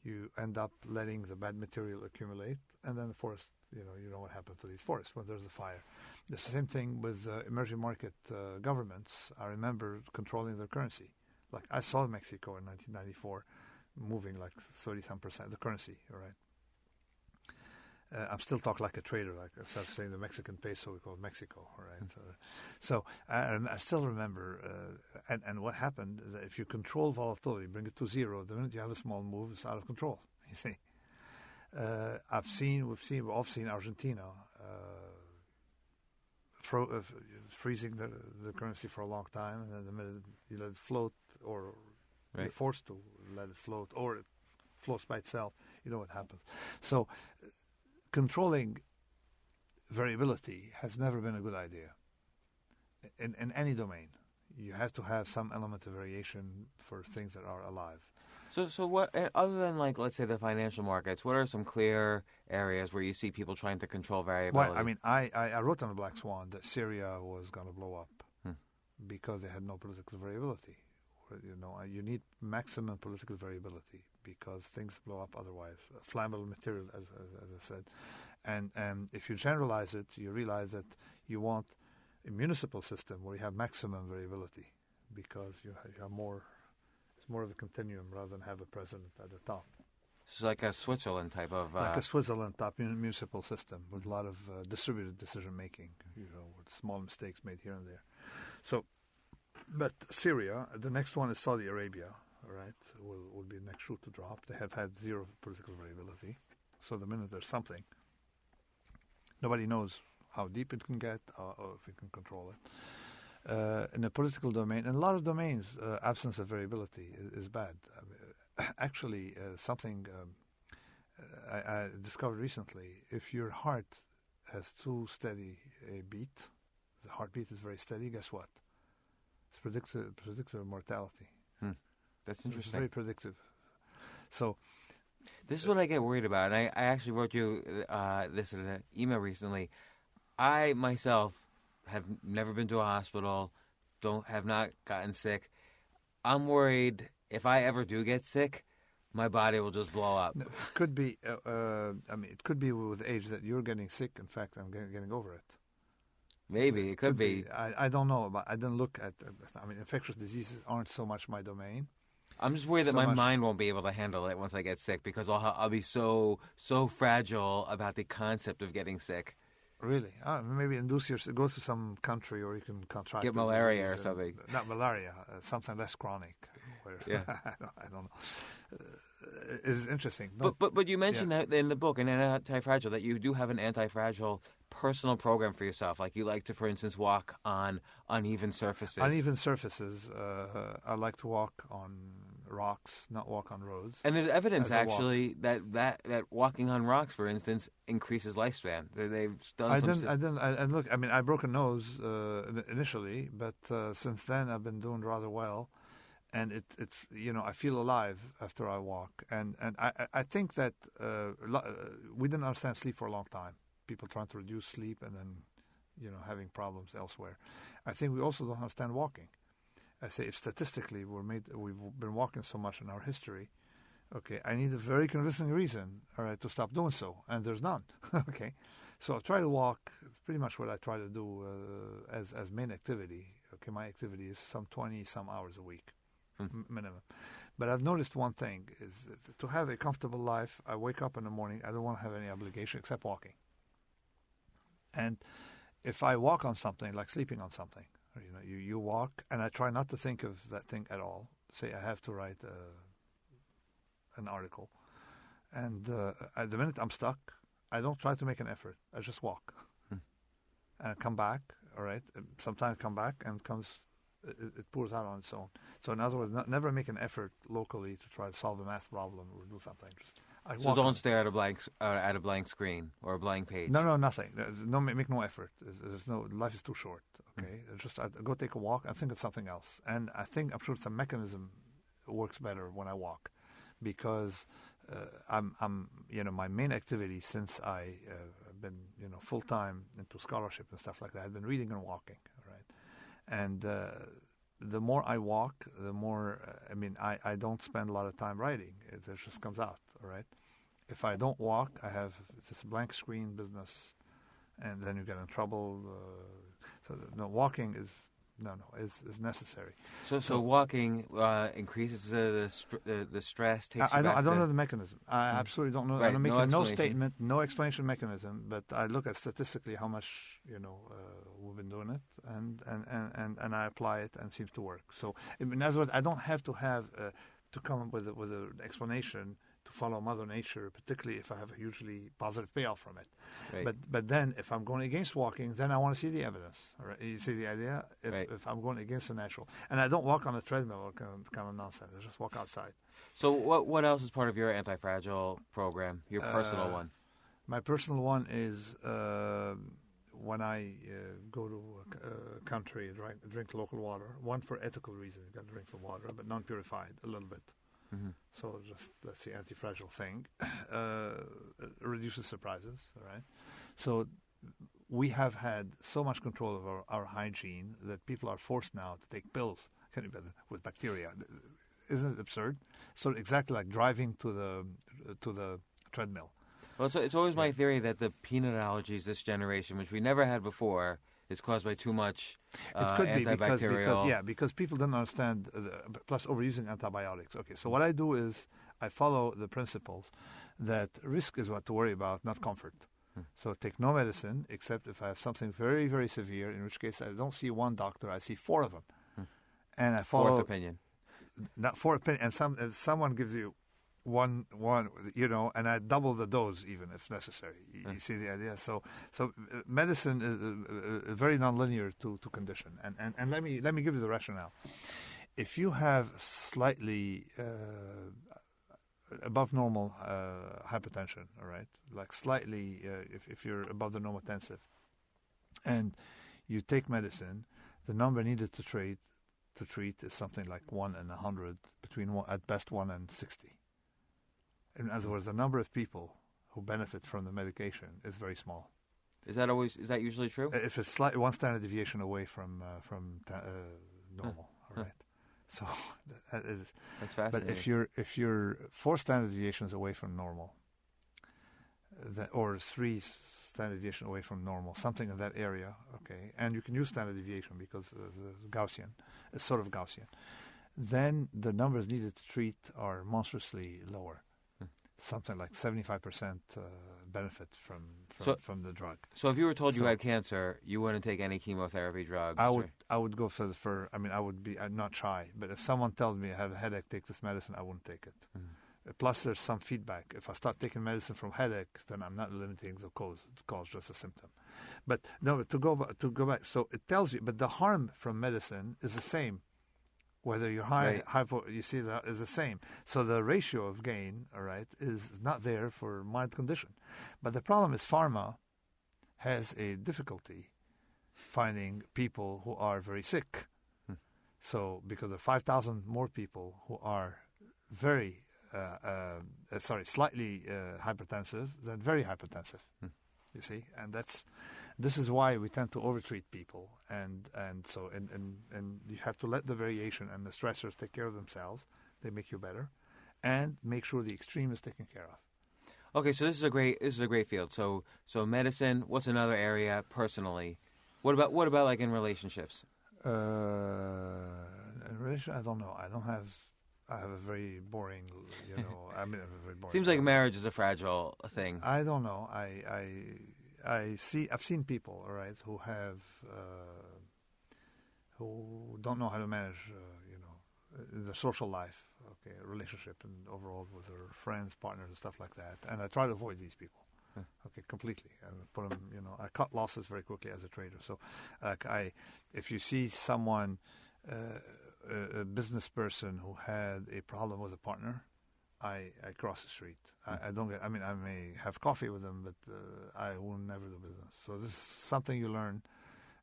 you end up letting the bad material accumulate, and then the forest, you know what happens to these forests when there's a fire. The same thing with emerging market governments. I remember controlling their currency. Like I saw Mexico in 1994 moving like 30-some% the currency, all right? I'm still talking like a trader, like I started saying the Mexican peso, we call it Mexico, all right? So I still remember, and what happened is that if you control volatility, bring it to zero, the minute you have a small move, it's out of control, you see. We've all seen Argentina freezing the currency for a long time, and then the minute you let it float, or you're forced to let it float, or it floats by itself, you know what happens. So controlling variability has never been a good idea in any domain. You have to have some element of variation for things that are alive. So what, other than, like, let's say the financial markets, what are some clear areas where you see people trying to control variability? Well, I mean, I wrote on the Black Swan that Syria was going to blow up because they had no political variability. You know, you need maximum political variability because things blow up otherwise. Flammable material, as I said. And if you generalize it, you realize that you want a municipal system where you have maximum variability because you have more. It's more of a continuum rather than have a president at the top. It's like a Switzerland type of... like a Switzerland type municipal system with a lot of distributed decision making, with small mistakes made here and there. So, but Syria, the next one is Saudi Arabia, all right, will be the next shoe to drop. They have had zero political variability. So the minute there's something, nobody knows how deep it can get or if we can control it. In the political domain, in a lot of domains, absence of variability is bad. I mean, actually, something I discovered recently, if your heart has too steady a beat, the heartbeat is very steady, guess what? It's predictive of mortality. That's interesting. It's very predictive. So this is what I get worried about. And I actually wrote you this in an email recently. I myself have never been to a hospital, have not gotten sick. I'm worried if I ever do get sick, my body will just blow up. No, it could be. It could be with age that you're getting sick. In fact, I'm getting over it. Maybe it could be. I don't know, but I didn't look at. Infectious diseases aren't so much my domain. I'm just worried that my mind won't be able to handle it once I get sick because I'll be so fragile about the concept of getting sick. Really? Maybe go to some country or you can contract. Get malaria or something. Not malaria, something less chronic. Yeah. I don't know. It is interesting. But you mentioned that in the book, in Antifragile, that you do have an anti-fragile personal program for yourself. Like you like to, for instance, walk on uneven surfaces. Uneven surfaces. I like to walk on rocks, not walk on roads. And there's evidence actually that walking on rocks, for instance, increases lifespan. They've done look. I mean, I broke a nose initially, but since then I've been doing rather well, and it's I feel alive after I walk, and I think that we didn't understand sleep for a long time. People trying to reduce sleep and then having problems elsewhere. I think we also don't understand walking. I say if statistically we've been walking so much in our history, okay, I need a very convincing reason, all right, to stop doing so, and there's none. Okay, so I try to walk. It's pretty much what I try to do as main activity. Okay, my activity is some 20 hours a week minimum. But I've noticed one thing is to have a comfortable life. I wake up in the morning. I don't want to have any obligation except walking. And if I walk on something, like sleeping on something. You walk, and I try not to think of that thing at all. Say I have to write an article, and at the minute I'm stuck, I don't try to make an effort. I just walk, and I come back. All right, sometimes come back and it pours out on its own. So in other words, never make an effort locally to try to solve a math problem or do something. So don't stare at a blank screen or a blank page. No, nothing. Make no effort. Life is too short. Okay, just go take a walk and think of something else. And I'm sure some mechanism works better when I walk, because I'm my main activity since I have been full time into scholarship and stuff like that. I've been reading and walking, right? And the more I walk, the more I don't spend a lot of time writing. It just comes out, all right? If I don't walk, I have this blank screen business, and then you get in trouble. Walking is necessary. So walking increases the stress. Takes I don't know the mechanism. I absolutely don't know. Right, I'm making no no statement, no explanation mechanism. But I look at statistically how much we've been doing it, and I apply it, and it seems to work. So in other words, I don't have to have to come up with an explanation follow Mother Nature, particularly if I have a hugely positive payoff from it. Right. But then if I'm going against walking, then I want to see the evidence. All right? You see the idea? Right. If I'm going against the natural. And I don't walk on a treadmill or kind of nonsense. I just walk outside. So what else is part of your Antifragile program, your personal one? My personal one is when I go to a country, drink local water. One, for ethical reasons, you got to drink some water, but non-purified, a little bit. Mm-hmm. So just, that's the anti-fragile thing. Reduces surprises, all right? So we have had so much control of our hygiene that people are forced now to take pills with bacteria. Isn't it absurd? So exactly like driving to the treadmill. Well, it's always my theory that the peanut allergies this generation, which we never had before, is caused by too much it could be antibacterial. because people don't understand, plus overusing antibiotics. Okay, so what I do is I follow the principles that risk is what to worry about, not comfort. So take no medicine except if I have something very, very severe, in which case I don't see one doctor, I see 4 of them. And I follow... Fourth opinion. Not 4 opinion, and if someone gives you one, and I double the dose even if necessary. You see the idea? So medicine is very nonlinear to condition. And let me give you the rationale. If you have slightly above normal hypertension, all right, like slightly if you're above the normotensive, and you take medicine, the number needed to treat is something like 1 in 100, at best 1 in 60. In other words, the number of people who benefit from the medication is very small. Is that usually true? If it's slightly 1 standard deviation away from normal, all right. So that is. That's fascinating. But if you're 4 standard deviations away from normal, or 3 standard deviation away from normal, something in that area, okay, and you can use standard deviation because it's sort of Gaussian, then the numbers needed to treat are monstrously lower. Something like 75% benefit from the drug. So if you were told you had cancer, you wouldn't take any chemotherapy drugs? I would go I'd not try. But if someone tells me I have a headache, take this medicine, I wouldn't take it. Plus, there's some feedback. If I start taking medicine from headache, then I'm not limiting the cause. The cause just a symptom. But to go back. So it tells you. But the harm from medicine is the same. Whether you're high, hypo, you see that is the same. So the ratio of gain, all right, is not there for mild condition. But the problem is pharma has a difficulty finding people who are very sick. So because there are 5,000 more people who are very, slightly hypertensive than very hypertensive. You see, and this is why we tend to overtreat people, and you have to let the variation and the stressors take care of themselves. They make you better, and make sure the extreme is taken care of. Okay, so this is a great field. So medicine. What's another area personally? What about like in relationships? In relation, I don't know. I have a very boring, a very boring. Seems like marriage is a fragile thing. I don't know. I've seen people, all right, who have who don't know how to manage, the social life, okay, relationship, and overall with their friends, partners, and stuff like that. And I try to avoid these people, okay, completely, and put them. I cut losses very quickly as a trader. So, if you see someone, a business person who had a problem with a partner, I cross the street. I don't get. I may have coffee with them, but I will never do business. So this is something you learn.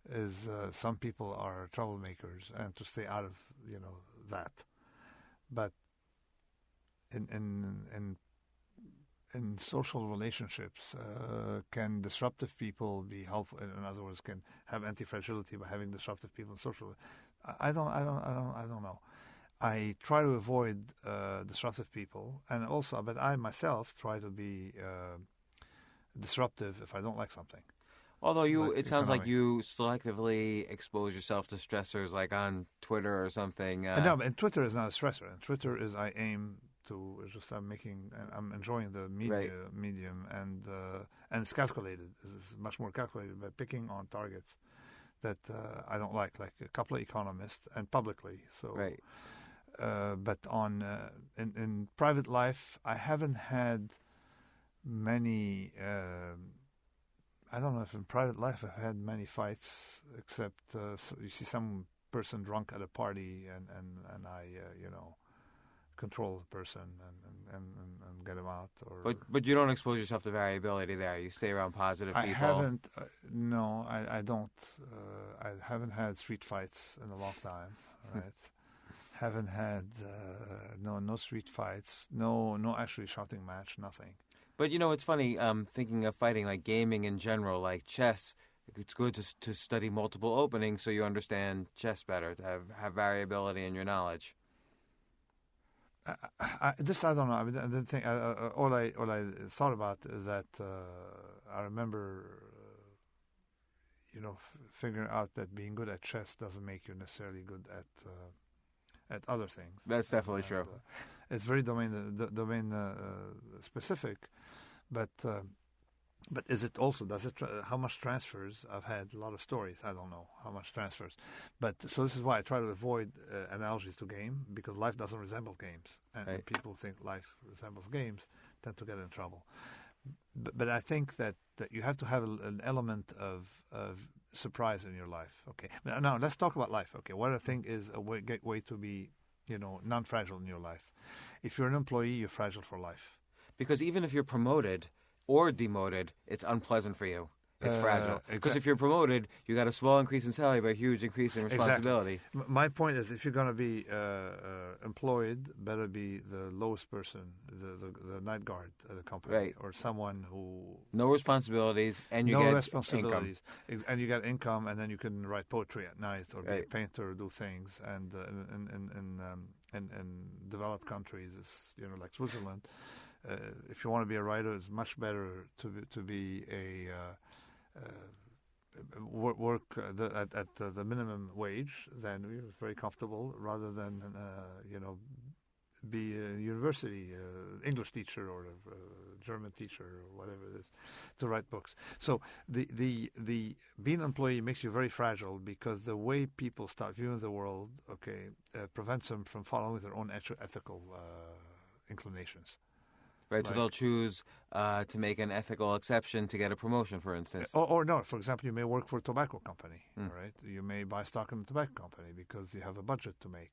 Is some people are troublemakers, and to stay out of that. But in social relationships, can disruptive people be helpful? In other words, can have anti-fragility by having disruptive people in social? I don't know. I try to avoid disruptive people, and also, but I myself try to be disruptive if I don't like something. Although it sounds like you selectively expose yourself to stressors, like on Twitter or something. No, but Twitter is not a stressor. And Twitter is I'm enjoying the medium, and it's calculated. It's much more calculated by picking on targets that I don't like a couple of economists, and publicly. So. Right. But in private life, I haven't had many. I don't know if in private life I've had many fights, except you see some person drunk at a party, and I control the person and get him out. But you don't expose yourself to variability there. You stay around positive people. I haven't. No, I don't. I haven't had street fights in a long time. Right. Haven't had no street fights. No actually shouting match. Nothing. But it's funny. Thinking of fighting, like gaming in general, like chess. It's good to study multiple openings so you understand chess better, to have variability in your knowledge. I don't know. I mean, the thing. All I thought about is that I remember, figuring out that being good at chess doesn't make you necessarily good at other things. That's definitely true. It's very domain specific, but is it also, does it, how much transfers? I've had a lot of stories. I don't know how much transfers. But so this is why I try to avoid analogies to game, because life doesn't resemble games. And right. People think life resembles games, tend to get in trouble. But I think that you have to have an element of surprise in your life. Okay. Now let's talk about life. Okay. What I think is a way to be, non-fragile in your life. If you're an employee, you're fragile for life. Because even if you're promoted or demoted, it's unpleasant for you. It's fragile. Because if you're promoted, you got a small increase in salary, but a huge increase in responsibility. Exactly. My point is, if you're going to be employed, better be the lowest person, the night guard at a company, right. Or someone who no responsibilities, and you no get responsibilities, income. And you get income, and then you can write poetry at night, or right. be a painter, or do things. And in developed countries, it's like Switzerland. If you want to be a writer, it's much better to be a work at the minimum wage. Then it's very comfortable, rather than be a university English teacher or a German teacher or whatever it is, to write books. So the being an employee makes you very fragile, because the way people start viewing the world, prevents them from following their own ethical inclinations. Right, so they'll choose to make an ethical exception to get a promotion, for instance. Or no, for example, you may work for a tobacco company, right? You may buy stock in a tobacco company because you have a budget to make.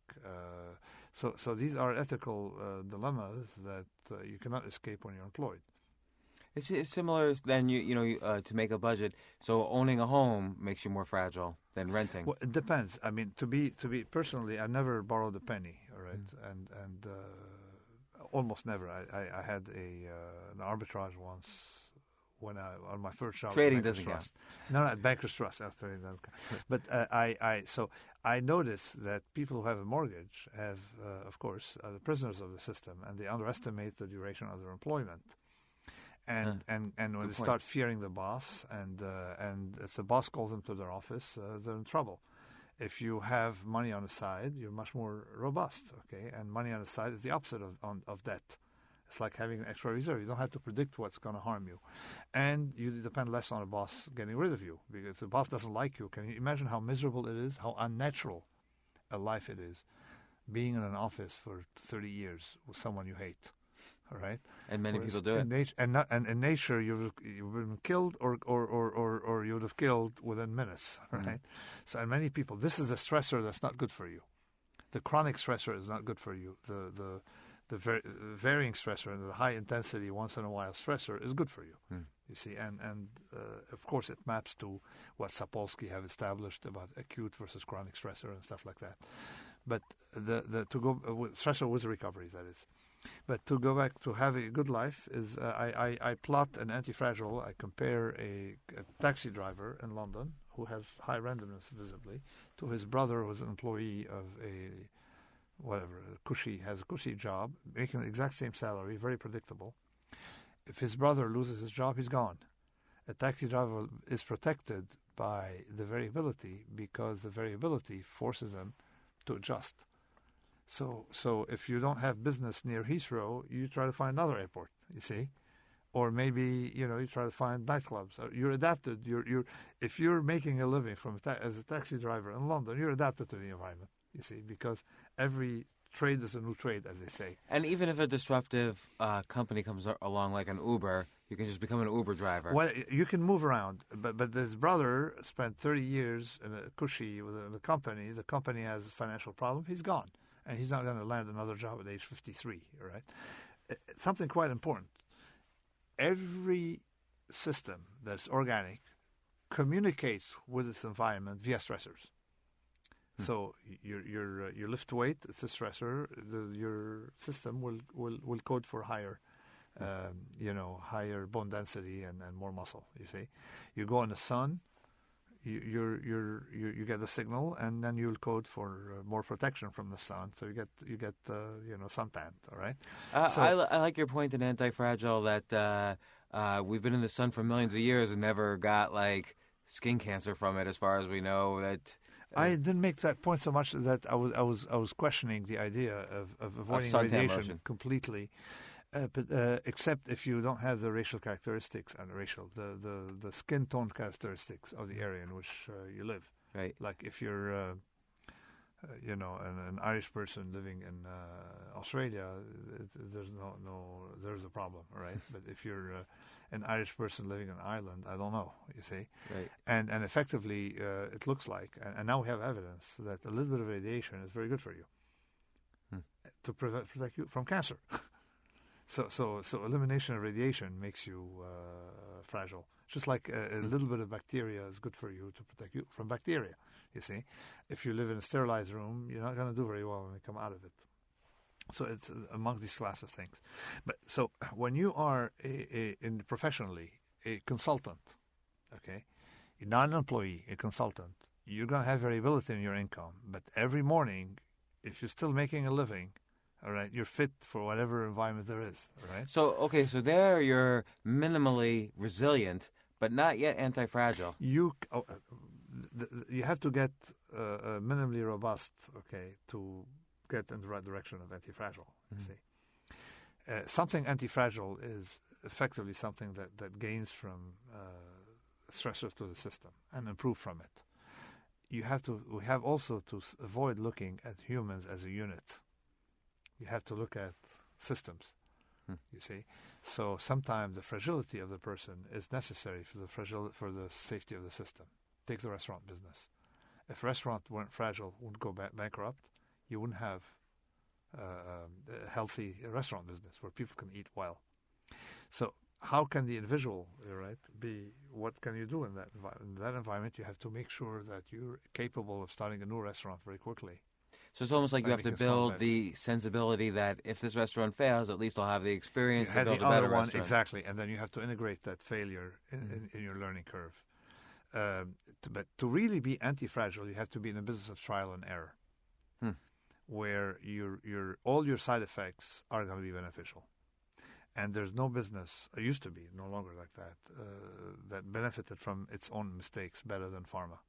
So these are ethical dilemmas that you cannot escape when you're employed. It's similar then, to make a budget. So owning a home makes you more fragile than renting. Well, it depends. I mean, to be personally, I never borrowed a penny, all right? And almost never. I had an arbitrage once when on my first job. Trading doesn't count. No, at Bankers Trust. After that, but I noticed that people who have a mortgage have, of course, are the prisoners of the system, and they underestimate the duration of their employment. And when they start fearing the boss, and if the boss calls them to their office, they're in trouble. If you have money on the side, you're much more robust, okay? And money on the side is the opposite of debt. It's like having an extra reserve. You don't have to predict what's going to harm you. And you depend less on a boss getting rid of you. Because if the boss doesn't like you, can you imagine how miserable it is, how unnatural a life it is, being in an office for 30 years with someone you hate? All right, and many people do it. In nature, you've been killed, or you would have killed within minutes. Right. Mm-hmm. So, and many people, this is a stressor that's not good for you. The chronic stressor is not good for you. The varying stressor and the high intensity once in a while stressor is good for you. You see, and of course it maps to what Sapolsky have established about acute versus chronic stressor and stuff like that. But stressor with recovery, that is. But to go back to having a good life is I plot an Antifragile. I compare a taxi driver in London who has high randomness visibly to his brother, who is an employee of has a cushy job, making the exact same salary, very predictable. If his brother loses his job, he's gone. A taxi driver is protected by the variability, because the variability forces him to adjust. So if you don't have business near Heathrow, you try to find another airport, you see, or maybe you try to find nightclubs. You're adapted. If you're making a living as a taxi driver in London, you're adapted to the environment, you see, because every trade is a new trade, as they say. And even if a disruptive company comes along like an Uber, you can just become an Uber driver. Well, you can move around, but his brother spent 30 years in a cushy with a company. The company has a financial problem. He's gone, and he's not going to land another job at age 53. All right, something quite important. Every system that's organic communicates with its environment via stressors. So you lift weight, it's a stressor. Your system will code for higher, higher bone density and more muscle. You see, you go in the sun, you get the signal, and then you'll code for more protection from the sun. So you get suntan. All right. I like your point in Antifragile that we've been in the sun for millions of years and never got like skin cancer from it, as far as we know. That I didn't make that point so much that I was questioning the idea of avoiding radiation lotion completely, but except if you don't have the racial characteristics and the skin tone characteristics of the area in which you live. Right. Like if you're an Irish person living in Australia, there's a problem, right? But if you're an Irish person living in Ireland, I don't know, you see. Right. And effectively, it looks like, and now we have evidence that a little bit of radiation is very good for you to protect you from cancer. So elimination of radiation makes you fragile. Just like a little bit of bacteria is good for you to protect you from bacteria. You see, if you live in a sterilized room, you're not going to do very well when you come out of it. So it's among these class of things. But so when you are professionally a consultant, okay, you're not an employee, a consultant, you're going to have variability in your income. But every morning, if you're still making a living, all right, you're fit for whatever environment there is, all right? So there you're minimally resilient, but not yet anti-fragile. You have to get minimally robust, okay, to get in the right direction of anti-fragile, you see. Something anti-fragile is effectively something that gains from stressors to the system and improve from it. We have also to avoid looking at humans as a unit. You have to look at systems, you see. So sometimes the fragility of the person is necessary for the safety of the system. Take the restaurant business. If restaurant weren't fragile, wouldn't go bankrupt, you wouldn't have a healthy restaurant business where people can eat well. So how can the individual, right, be? What can you do in that environment? In that environment, you have to make sure that you're capable of starting a new restaurant very quickly. So it's almost like you have to build the sensibility that if this restaurant fails, at least I'll have the experience to build a better restaurant. Exactly, and then you have to integrate that failure in your learning curve. But to really be anti-fragile, you have to be in a business of trial and error, where all your side effects are going to be beneficial. And there's no business, it used to be, no longer like that, that benefited from its own mistakes better than pharma.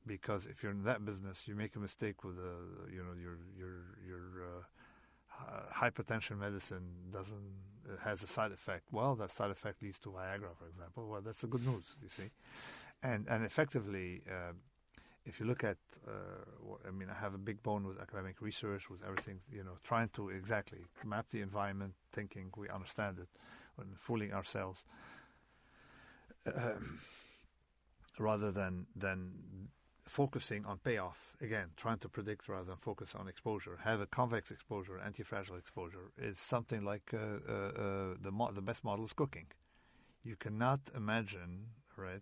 Because if you're in that business, you make a mistake with your hypertension medicine has a side effect. Well, that side effect leads to Viagra, for example. Well, that's the good news, you see. And effectively, if you look at, I have a big bone with academic research, with everything, trying to exactly map the environment, thinking we understand it, and fooling ourselves, rather than focusing on payoff. Again, trying to predict rather than focus on exposure. Have a convex exposure, anti-fragile exposure is something like the best model is cooking. You cannot imagine, right,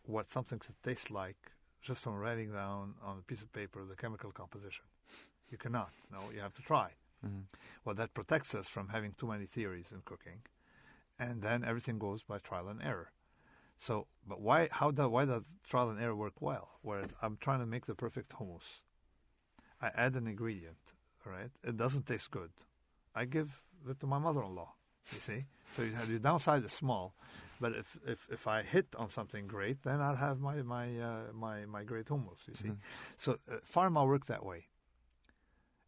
what something should taste like just from writing down on a piece of paper the chemical composition. You cannot. No, you have to try. Well, that protects us from having too many theories in cooking, and then everything goes by trial and error. So, but why does trial and error work well? Where I'm trying to make the perfect hummus. I add an ingredient, all right? It doesn't taste good. I give it to my mother-in-law, you see? So your downside is small, but if I hit on something great, then I'll have my great hummus, you see? So pharma works that way.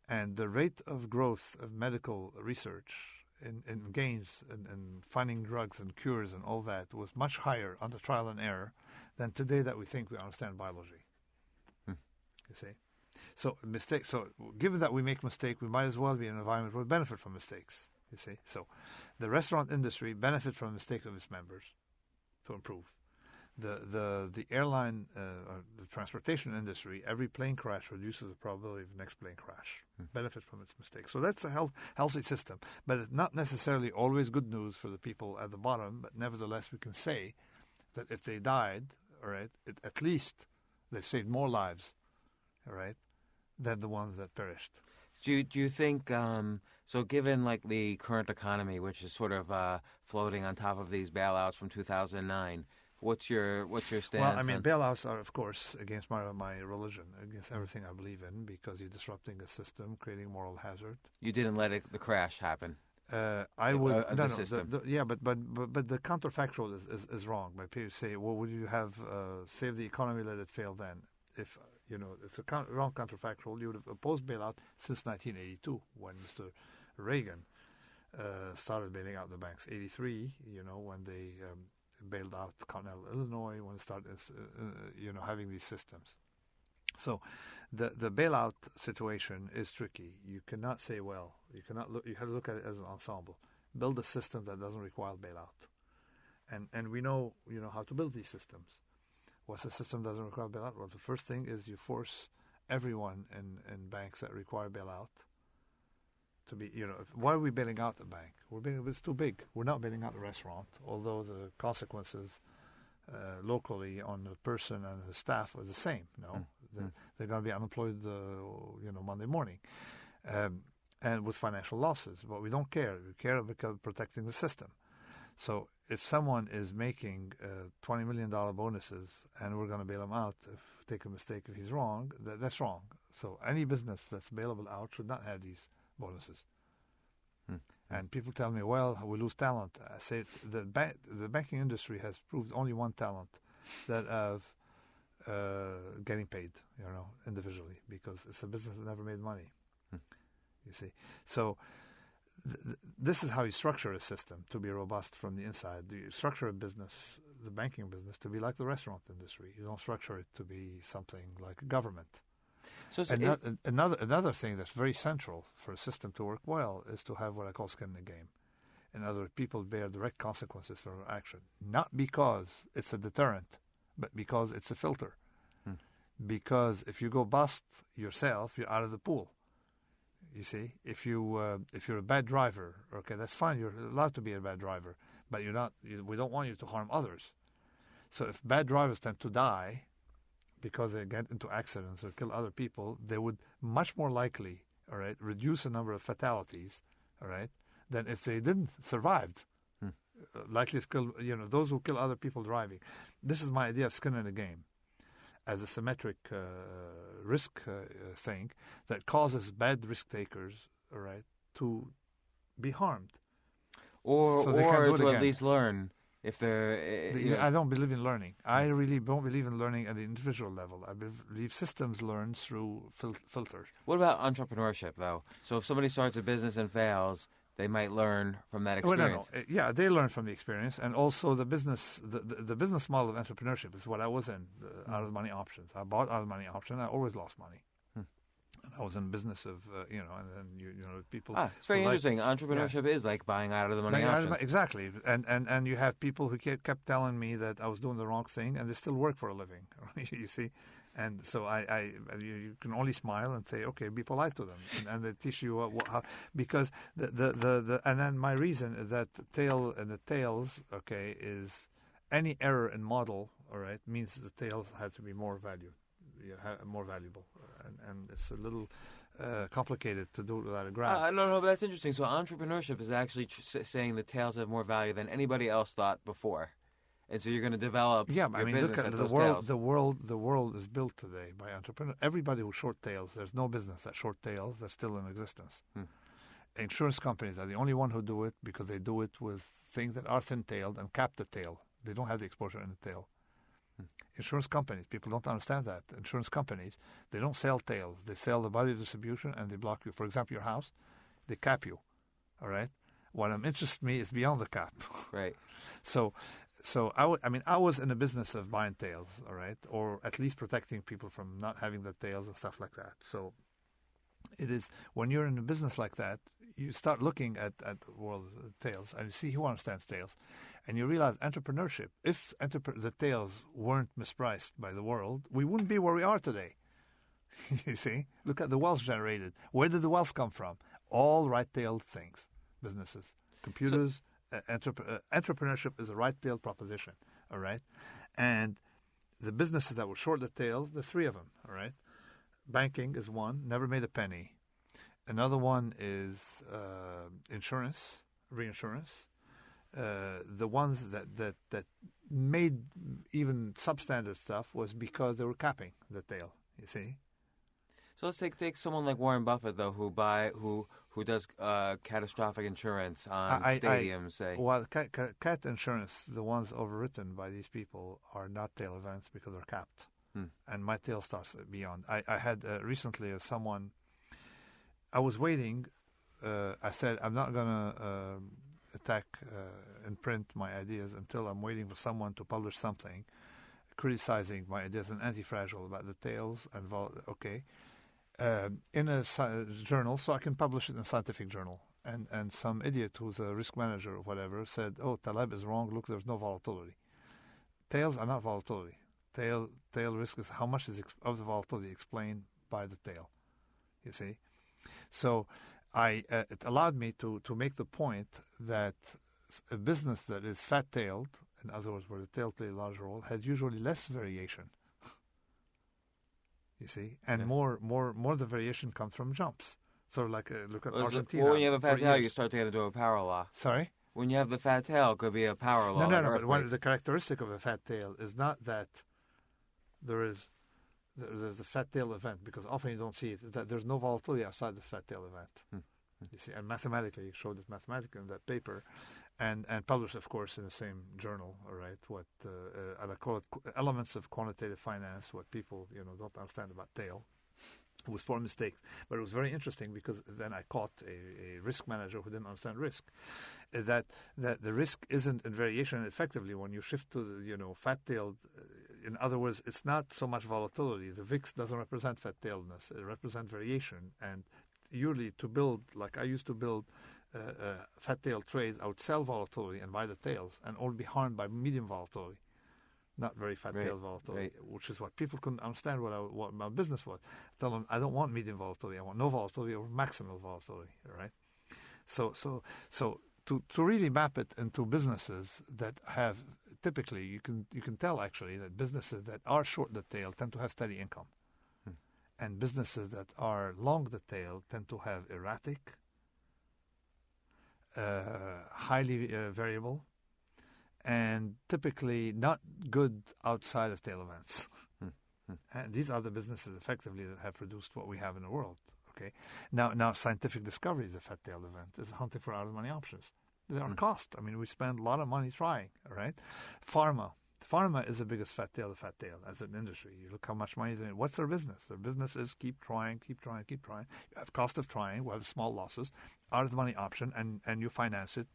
And the rate of growth of medical research in gains and finding drugs and cures and all that was much higher under trial and error than today that we think we understand biology. You see? So mistakes. So given that we make mistakes, we might as well be in an environment where we benefit from mistakes. You see, so the restaurant industry benefits from the mistakes of its members to improve. The airline, or the transportation industry, every plane crash reduces the probability of the next plane crash. Benefit from its mistakes. So that's a healthy system, but it's not necessarily always good news for the people at the bottom. But nevertheless, we can say that if they died, all right, at least they've saved more lives, all right, than the ones that perished. Do you think, so given like the current economy, which is sort of floating on top of these bailouts from 2009, what's your stance? Well, I mean, bailouts are, of course, against my religion, against everything I believe in, because you're disrupting a system, creating moral hazard. You didn't let the crash happen. I would the system. But the counterfactual is wrong. My peers say, well, would you have saved the economy, let it fail then? If it's a wrong counterfactual. You would have opposed bailout since 1982, when Mr. Reagan started bailing out the banks. 83, when they bailed out Continental Illinois, when it started, having these systems. So, the bailout situation is tricky. You cannot say, well, you cannot look. You have to look at it as an ensemble. Build a system that doesn't require bailout, and we know how to build these systems. What's a system that doesn't require bailout? Well, the first thing is you force everyone in banks that require bailout to be, why are we bailing out the bank? It's too big. We're not bailing out the restaurant, although the consequences locally on the person and the staff are the same. They're going to be unemployed, Monday morning, and with financial losses. But we don't care. We care about protecting the system. So if someone is making $20 million bonuses and we're going to bail him out, take a mistake if he's wrong, that's wrong. So any business that's bailable out should not have these bonuses. And people tell me, well, we lose talent. I say the banking industry has proved only one talent, that of getting paid, individually, because it's a business that never made money. You see, so. This is how you structure a system to be robust from the inside. You structure a business, the banking business, to be like the restaurant industry. You don't structure it to be something like a government. So another thing that's very central for a system to work well is to have what I call skin in the game. In other words, people bear direct consequences for their action, not because it's a deterrent, but because it's a filter. Because if you go bust yourself, you're out of the pool. You see, if you're a bad driver, okay, that's fine. You're allowed to be a bad driver, but you're not. We don't want you to harm others. So if bad drivers tend to die because they get into accidents or kill other people, they would much more likely, all right, reduce the number of fatalities, all right, than if they didn't survived. Likely to kill, those who kill other people driving. This is my idea of skin in the game, as a symmetric risk thing that causes bad risk takers, all right, to be harmed, or to at least learn if they're. I don't believe in learning. I really don't believe in learning at the individual level. I believe systems learn through filters. What about entrepreneurship, though? So if somebody starts a business and fails, they might learn from that experience. Well, no. Yeah, they learn from the experience, and also the business model of entrepreneurship is what I was in. Out of the money options. I bought out of the money option. I always lost money. And I was in business of and then people. It's very interesting. Entrepreneurship is like buying out of the money options. Exactly, and you have people who kept telling me that I was doing the wrong thing, and they still work for a living. You see. And so you can only smile and say, okay, be polite to them, and they teach you how, because and then my reason is that the tails, okay, is any error in model, all right, means the tails have to be more valuable, and it's a little complicated to do it without a graph. No, but that's interesting. So entrepreneurship is actually saying the tails have more value than anybody else thought before. And so you're going to develop. Yeah, I mean, look at the world. The world is built today by entrepreneurs. Everybody who short tails, there's no business that short tails that's still in existence. Insurance companies are the only one who do it because they do it with things that are thin-tailed and cap the tail. They don't have the exposure in the tail. Insurance companies, people don't understand that. Insurance companies, they don't sell tails. They sell the body distribution and they block you. For example, your house, they cap you. All right. What interests me is beyond the cap. Right. So So I was in the business of buying tails, all right, or at least protecting people from not having the tails and stuff like that. So it is when you're in a business like that, you start looking at the world of tails and you see who understands tails, and you realize entrepreneurship. If the tails weren't mispriced by the world, we wouldn't be where we are today. You see, look at the wealth generated. Where did the wealth come from? All right-tailed things, businesses, computers. Entrepreneurship is a right-tailed proposition, all right? And the businesses that were short the tails, there's three of them, all right? Banking is one, never made a penny. Another one is insurance, reinsurance. The ones that made even substandard stuff was because they were capping the tail, you see? So let's take someone like Warren Buffett, though, who does catastrophic insurance on stadiums, say. Well, cat insurance, the ones overwritten by these people, are not tail events because they're capped. And my tail starts beyond. I had recently someone, I was waiting. I said, I'm not going to attack and print my ideas until I'm waiting for someone to publish something criticizing my ideas in Antifragile about the tails. And in a journal, so I can publish it in a scientific journal. And some idiot who's a risk manager or whatever said, oh, Taleb is wrong. Look, there's no volatility. Tails are not volatility. Tail risk is how much is of the volatility explained by the tail. You see? So it allowed me to make the point that a business that is fat-tailed, in other words, where the tail plays a large role, had usually less variation. You see, and more the variation comes from jumps. So, like, look at Argentina. Well, when you have a fat tail, you start to get into a power law. Sorry? When you have the fat tail, it could be a power law. No. But one of the characteristic of a fat tail is not that there's a fat tail event, because often you don't see it. That there's no volatility outside the fat tail event. You see, and mathematically, showed it mathematically in that paper, and published, of course, in the same journal. All right, what I call it elements of quantitative finance, what people don't understand about tail. It was four mistakes, but it was very interesting because then I caught a risk manager who didn't understand risk. That the risk isn't in variation. Effectively, when you shift to the fat-tailed, in other words, it's not so much volatility. The VIX doesn't represent fat-tailedness; it represents variation. And usually, to build, like I used to build fat-tailed trades, I would sell volatility and buy the tails, and all be harmed by medium volatility. Not very fat-tailed volatility, which is what people couldn't understand what my business was. I tell them, I don't want medium volatility. I want no volatility or maximal volatility, right? So to really map it into businesses that have, typically, you can tell actually that businesses that are short the tail tend to have steady income. And businesses that are long the tail tend to have erratic, highly variable, and typically not good outside of tail events. And these are the businesses, effectively, that have produced what we have in the world. Okay. Now scientific discovery is a fat tail event. It's hunting for out-of-money options. There are costs. I mean, we spend a lot of money trying, all right? Pharma is the biggest fat tail as an industry. You look how much money they're in. What's their business? Their business is keep trying. You have cost of trying, we have small losses, out-of-the-money option, and you finance it.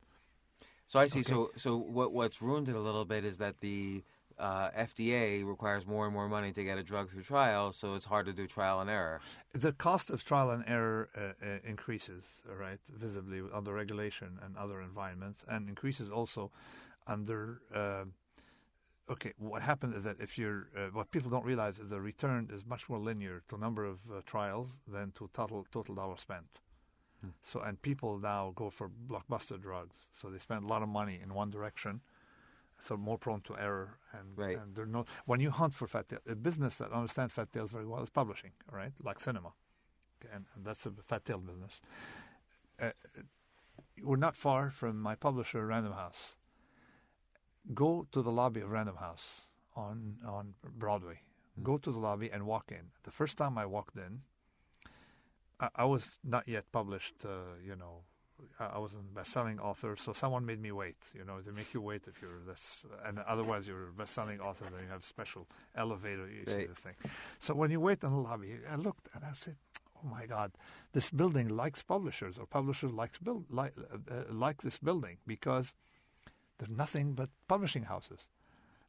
So I see. Okay. So what's ruined it a little bit is that the FDA requires more and more money to get a drug through trial, so it's hard to do trial and error. The cost of trial and error increases, right, visibly under regulation and other environments, and increases also under. What happens is that if you're, what people don't realize is the return is much more linear to number of trials than to total dollars spent. So, and people now go for blockbuster drugs. So they spend a lot of money in one direction, so more prone to error. And they're not. When you hunt for fat tail, a business that understands fat tails very well is publishing, right? Like cinema, and that's a fat tail business. We're not far from my publisher, Random House. Go to the lobby of Random House on Broadway. Go to the lobby and walk in. The first time I walked in, I was not yet published, I wasn't a best-selling author, so someone made me wait. They make you wait if you're this, and otherwise you're a best-selling author, then you have special elevator, you see this thing. So when you wait in the lobby, I looked and I said, oh my God, this building likes publishers, or publishers like this building, because They're nothing but publishing houses.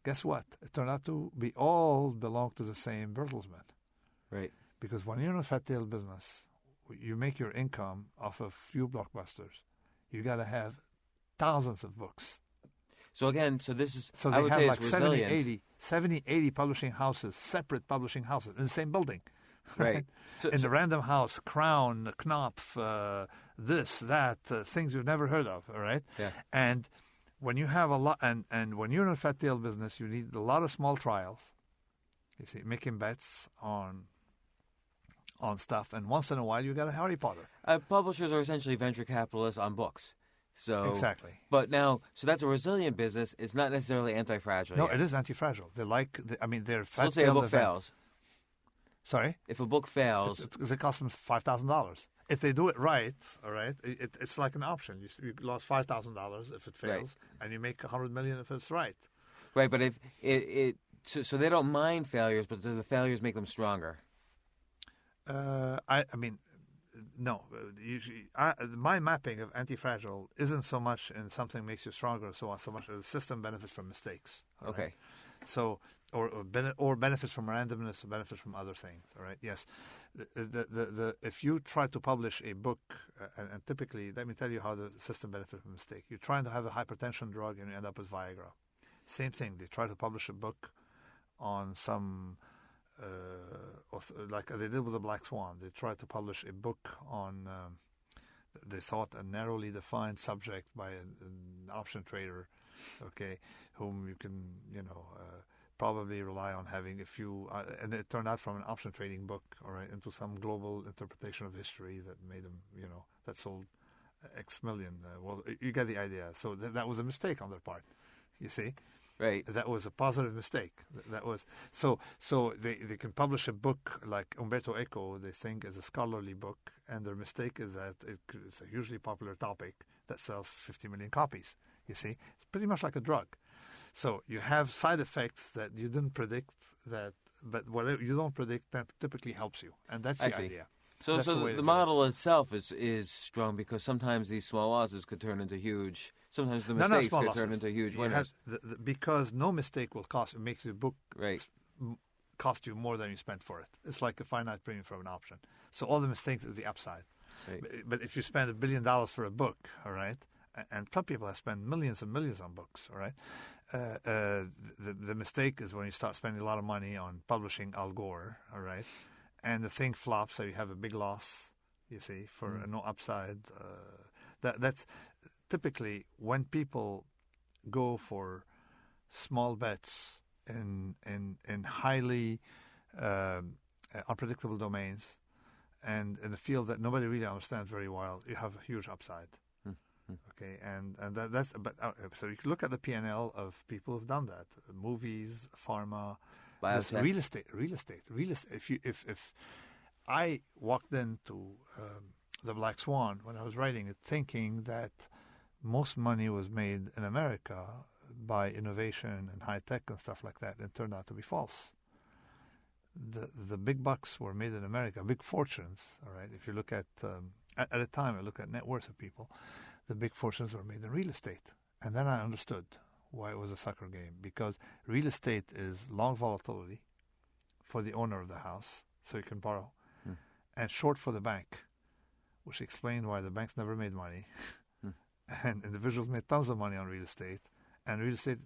Guess what? It turned out to be all belong to the same Bertelsmann. Right. Because when you're in a fat tail business, you make your income off of few blockbusters. You got to have thousands of books. So again, so this is, So I they would have say like it's 70, resilient. 80 publishing houses, separate publishing houses in the same building. Right. So, In the Random House, Crown, Knopf, this, that, things you've never heard of, all right? Yeah. And when you have a lot, and when you're in a fat tail business, you need a lot of small trials. You see, making bets on stuff, and once in a while you got a Harry Potter. Publishers are essentially venture capitalists on books. So Exactly. But now, so that's a resilient business. It's not necessarily anti-fragile. No, yet. it is anti-fragile. They're So fat let's say a tail book event. fails. Sorry? If a book fails, It costs them $5,000. If they do it right, all right, it's like an option. You lost $5,000 if it fails, Right. and you make $100 million if it's right. right? But if so they don't mind failures, but do the failures make them stronger? No. Usually, my mapping of anti-fragile isn't so much in something makes you stronger, so much as the system benefits from mistakes. all right? Okay. So, or benefits from randomness, or benefits from other things. All right. Yes. If you try to publish a book, and typically, let me tell you how the system benefits from mistake. You're trying to have a hypertension drug, and you end up with Viagra. Same thing. They try to publish a book on some, like they did with the Black Swan. They tried to publish a book on, they thought, a narrowly defined subject by an option trader, okay, whom you can, probably rely on having a few, and it turned out from an option trading book, all right, into some global interpretation of history that made them, that sold X million. Well, you get the idea. So that was a mistake on their part, you see. Right. That was a positive mistake. That was so they can publish a book like Umberto Eco, they think, is a scholarly book, and their mistake is that it's a hugely popular topic that sells 50 million copies. You see, it's pretty much like a drug. So you have side effects that you didn't predict, but whatever you don't predict, that typically helps you, and that's the idea. So, That's the way to the do model itself is strong because sometimes these small losses could turn into huge. Sometimes the No, mistakes small could losses. turn into huge You winners. have because no mistake will makes the book Right. cost you more than you spent for it. It's like a finite premium from an option. So all the mistakes is the upside. Right. But if you spend $1 billion for a book, all right, and some people have spent millions and millions on books, all right, the mistake is when you start spending a lot of money on publishing Al Gore, all right, and the thing flops, so you have a big loss, you see, for no upside. That's typically when people go for small bets in highly unpredictable domains and in a field that nobody really understands very well, you have a huge upside. Okay, and that's but so you can look at the P&L of people who've done that: movies, pharma, real estate. If I walked into the Black Swan when I was writing it, thinking that most money was made in America by innovation and high tech and stuff like that, it turned out to be false. The big bucks were made in America, big fortunes. All right, if you look at the time, I look at net worth of people. The big fortunes were made in real estate. And then I understood why it was a sucker game. Because real estate is long volatility for the owner of the house, so you can borrow, and short for the bank, which explained why the banks never made money. And individuals made tons of money on real estate. And real estate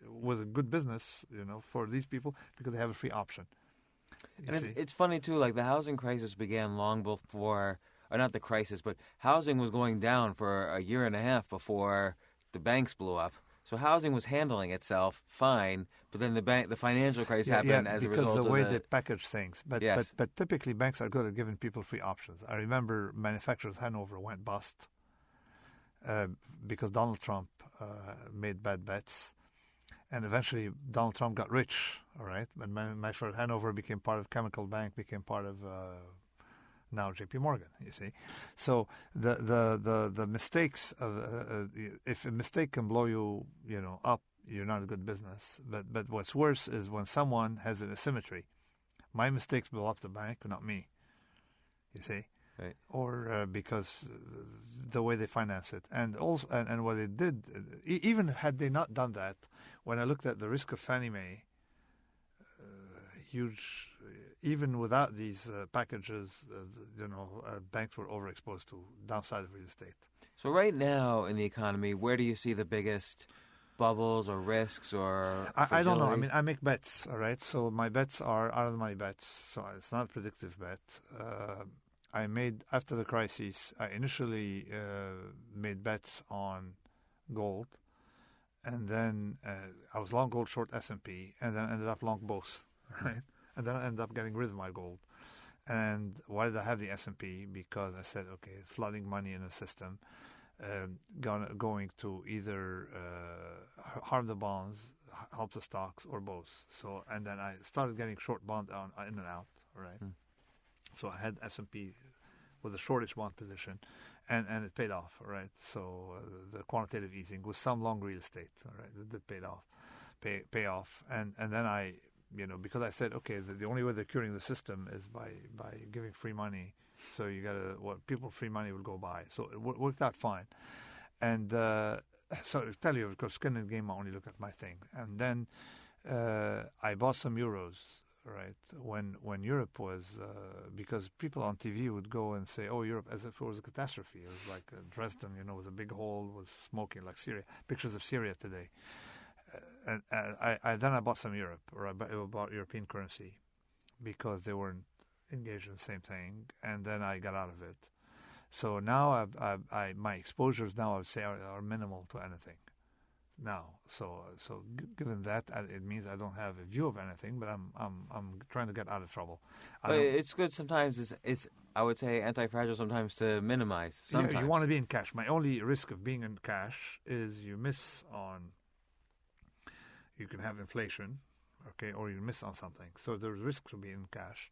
was a good business, for these people because they have a free option. And it's funny, too, like the housing crisis began long before... Or not the crisis, but housing was going down for a year and a half before the banks blew up. So housing was handling itself fine, but then the financial crisis happened as a result of because the way they package things. But, yes. but typically banks are good at giving people free options. I remember manufacturers Hanover went bust because Donald Trump made bad bets. And eventually Donald Trump got rich, all right? And manufacturers Hanover became part of Chemical Bank, became part of... now J.P. Morgan, you see. So the mistakes of if a mistake can blow you, up, you're not a good business. But what's worse is when someone has an asymmetry. My mistakes blow up the bank, not me. You see, right? Or because the way they finance it, and also and what they did, even had they not done that, when I looked at the risk of Fannie Mae, huge, even without these packages, banks were overexposed to downside of real estate. So right now in the economy, where do you see the biggest bubbles or risks or I don't know. I fragility? mean, I make bets, all right? So my bets are out-of-the-money bets, so it's not a predictive bet. I made, after the crisis, I initially made bets on gold, and then I was long gold, short S&P, and then ended up long both, right? And then I ended up getting rid of my gold. And why did I have the S&P? Because I said, okay, flooding money in the system, going to either harm the bonds, help the stocks, or both. So, and then I started getting short bond in and out, right? So I had S&P with a shortish bond position, and it paid off, right? So the quantitative easing with some long real estate, all right, that pay off, and then I, because I said, okay, the only way they're curing the system is by giving free money. So you gotta, what people free money will go buy. So it worked out fine, and so I tell you, because skin in the game, I only look at my thing, and then I bought some euros. Right, when Europe was, because people on TV would go and say, "Oh, Europe," as if it was a catastrophe. It was like Dresden, with a big hole with smoking, like Syria. Pictures of Syria today. And then I bought some Europe, or I bought European currency, because they weren't engaged in the same thing. And then I got out of it. So now my exposures now, I would say, are minimal to anything. Now, so given that, it means I don't have a view of anything, but I'm trying to get out of trouble. But it's good sometimes. It's I would say anti-fragile sometimes to minimize. Sometimes you want to be in cash. My only risk of being in cash is you miss on. You can have inflation, okay, or you miss on something. So there's risks of being in cash.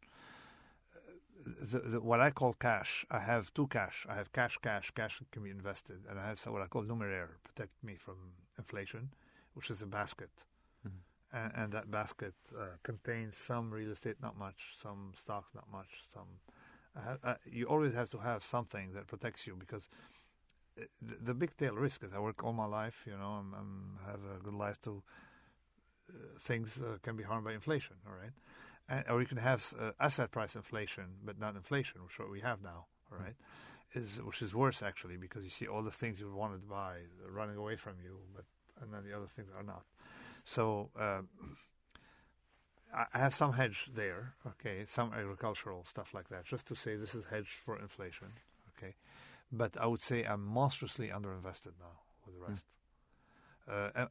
What I call cash, I have two cash. I have cash that can be invested, and I have what I call numeraire, protect me from inflation, which is a basket. And that basket contains some real estate, not much, some stocks, not much, some. You always have to have something that protects you, because the big tail risk is I work all my life, have a good life too. Things can be harmed by inflation, all right? Or you can have asset price inflation, but not inflation, which is what we have now, all right? Which is worse, actually, because you see all the things you wanted to buy running away from you, and then the other things are not. So I have some hedge there, okay, some agricultural stuff like that, just to say this is hedged for inflation, okay? But I would say I'm monstrously underinvested now with the rest.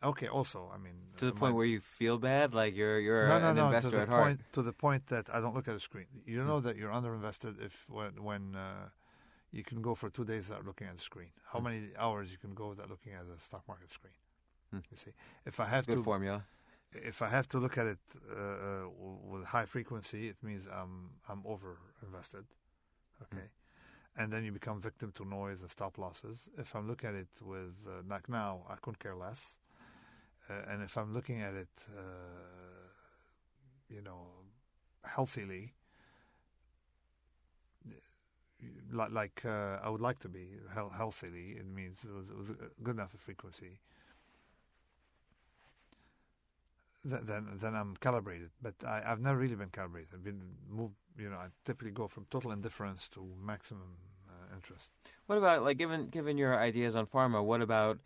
Okay. Also, I mean, to the point where you feel bad, like you're an investor at heart. To the point that I don't look at a screen. You know that you're underinvested when you can go for 2 days without looking at the screen. How many hours you can go without looking at the stock market screen? You see, if I have good formula. If I have to look at it with high frequency, it means I'm over invested. Okay. And then you become victim to noise and stop losses. If I'm looking at it with, like now, I couldn't care less. And if I'm looking at it, healthily, like I would like to be healthily, it means it was a good enough a frequency. Then I'm calibrated. But I've never really been calibrated. I've been moved. I typically go from total indifference to maximum interest. What about, like, given your ideas on pharma? What about,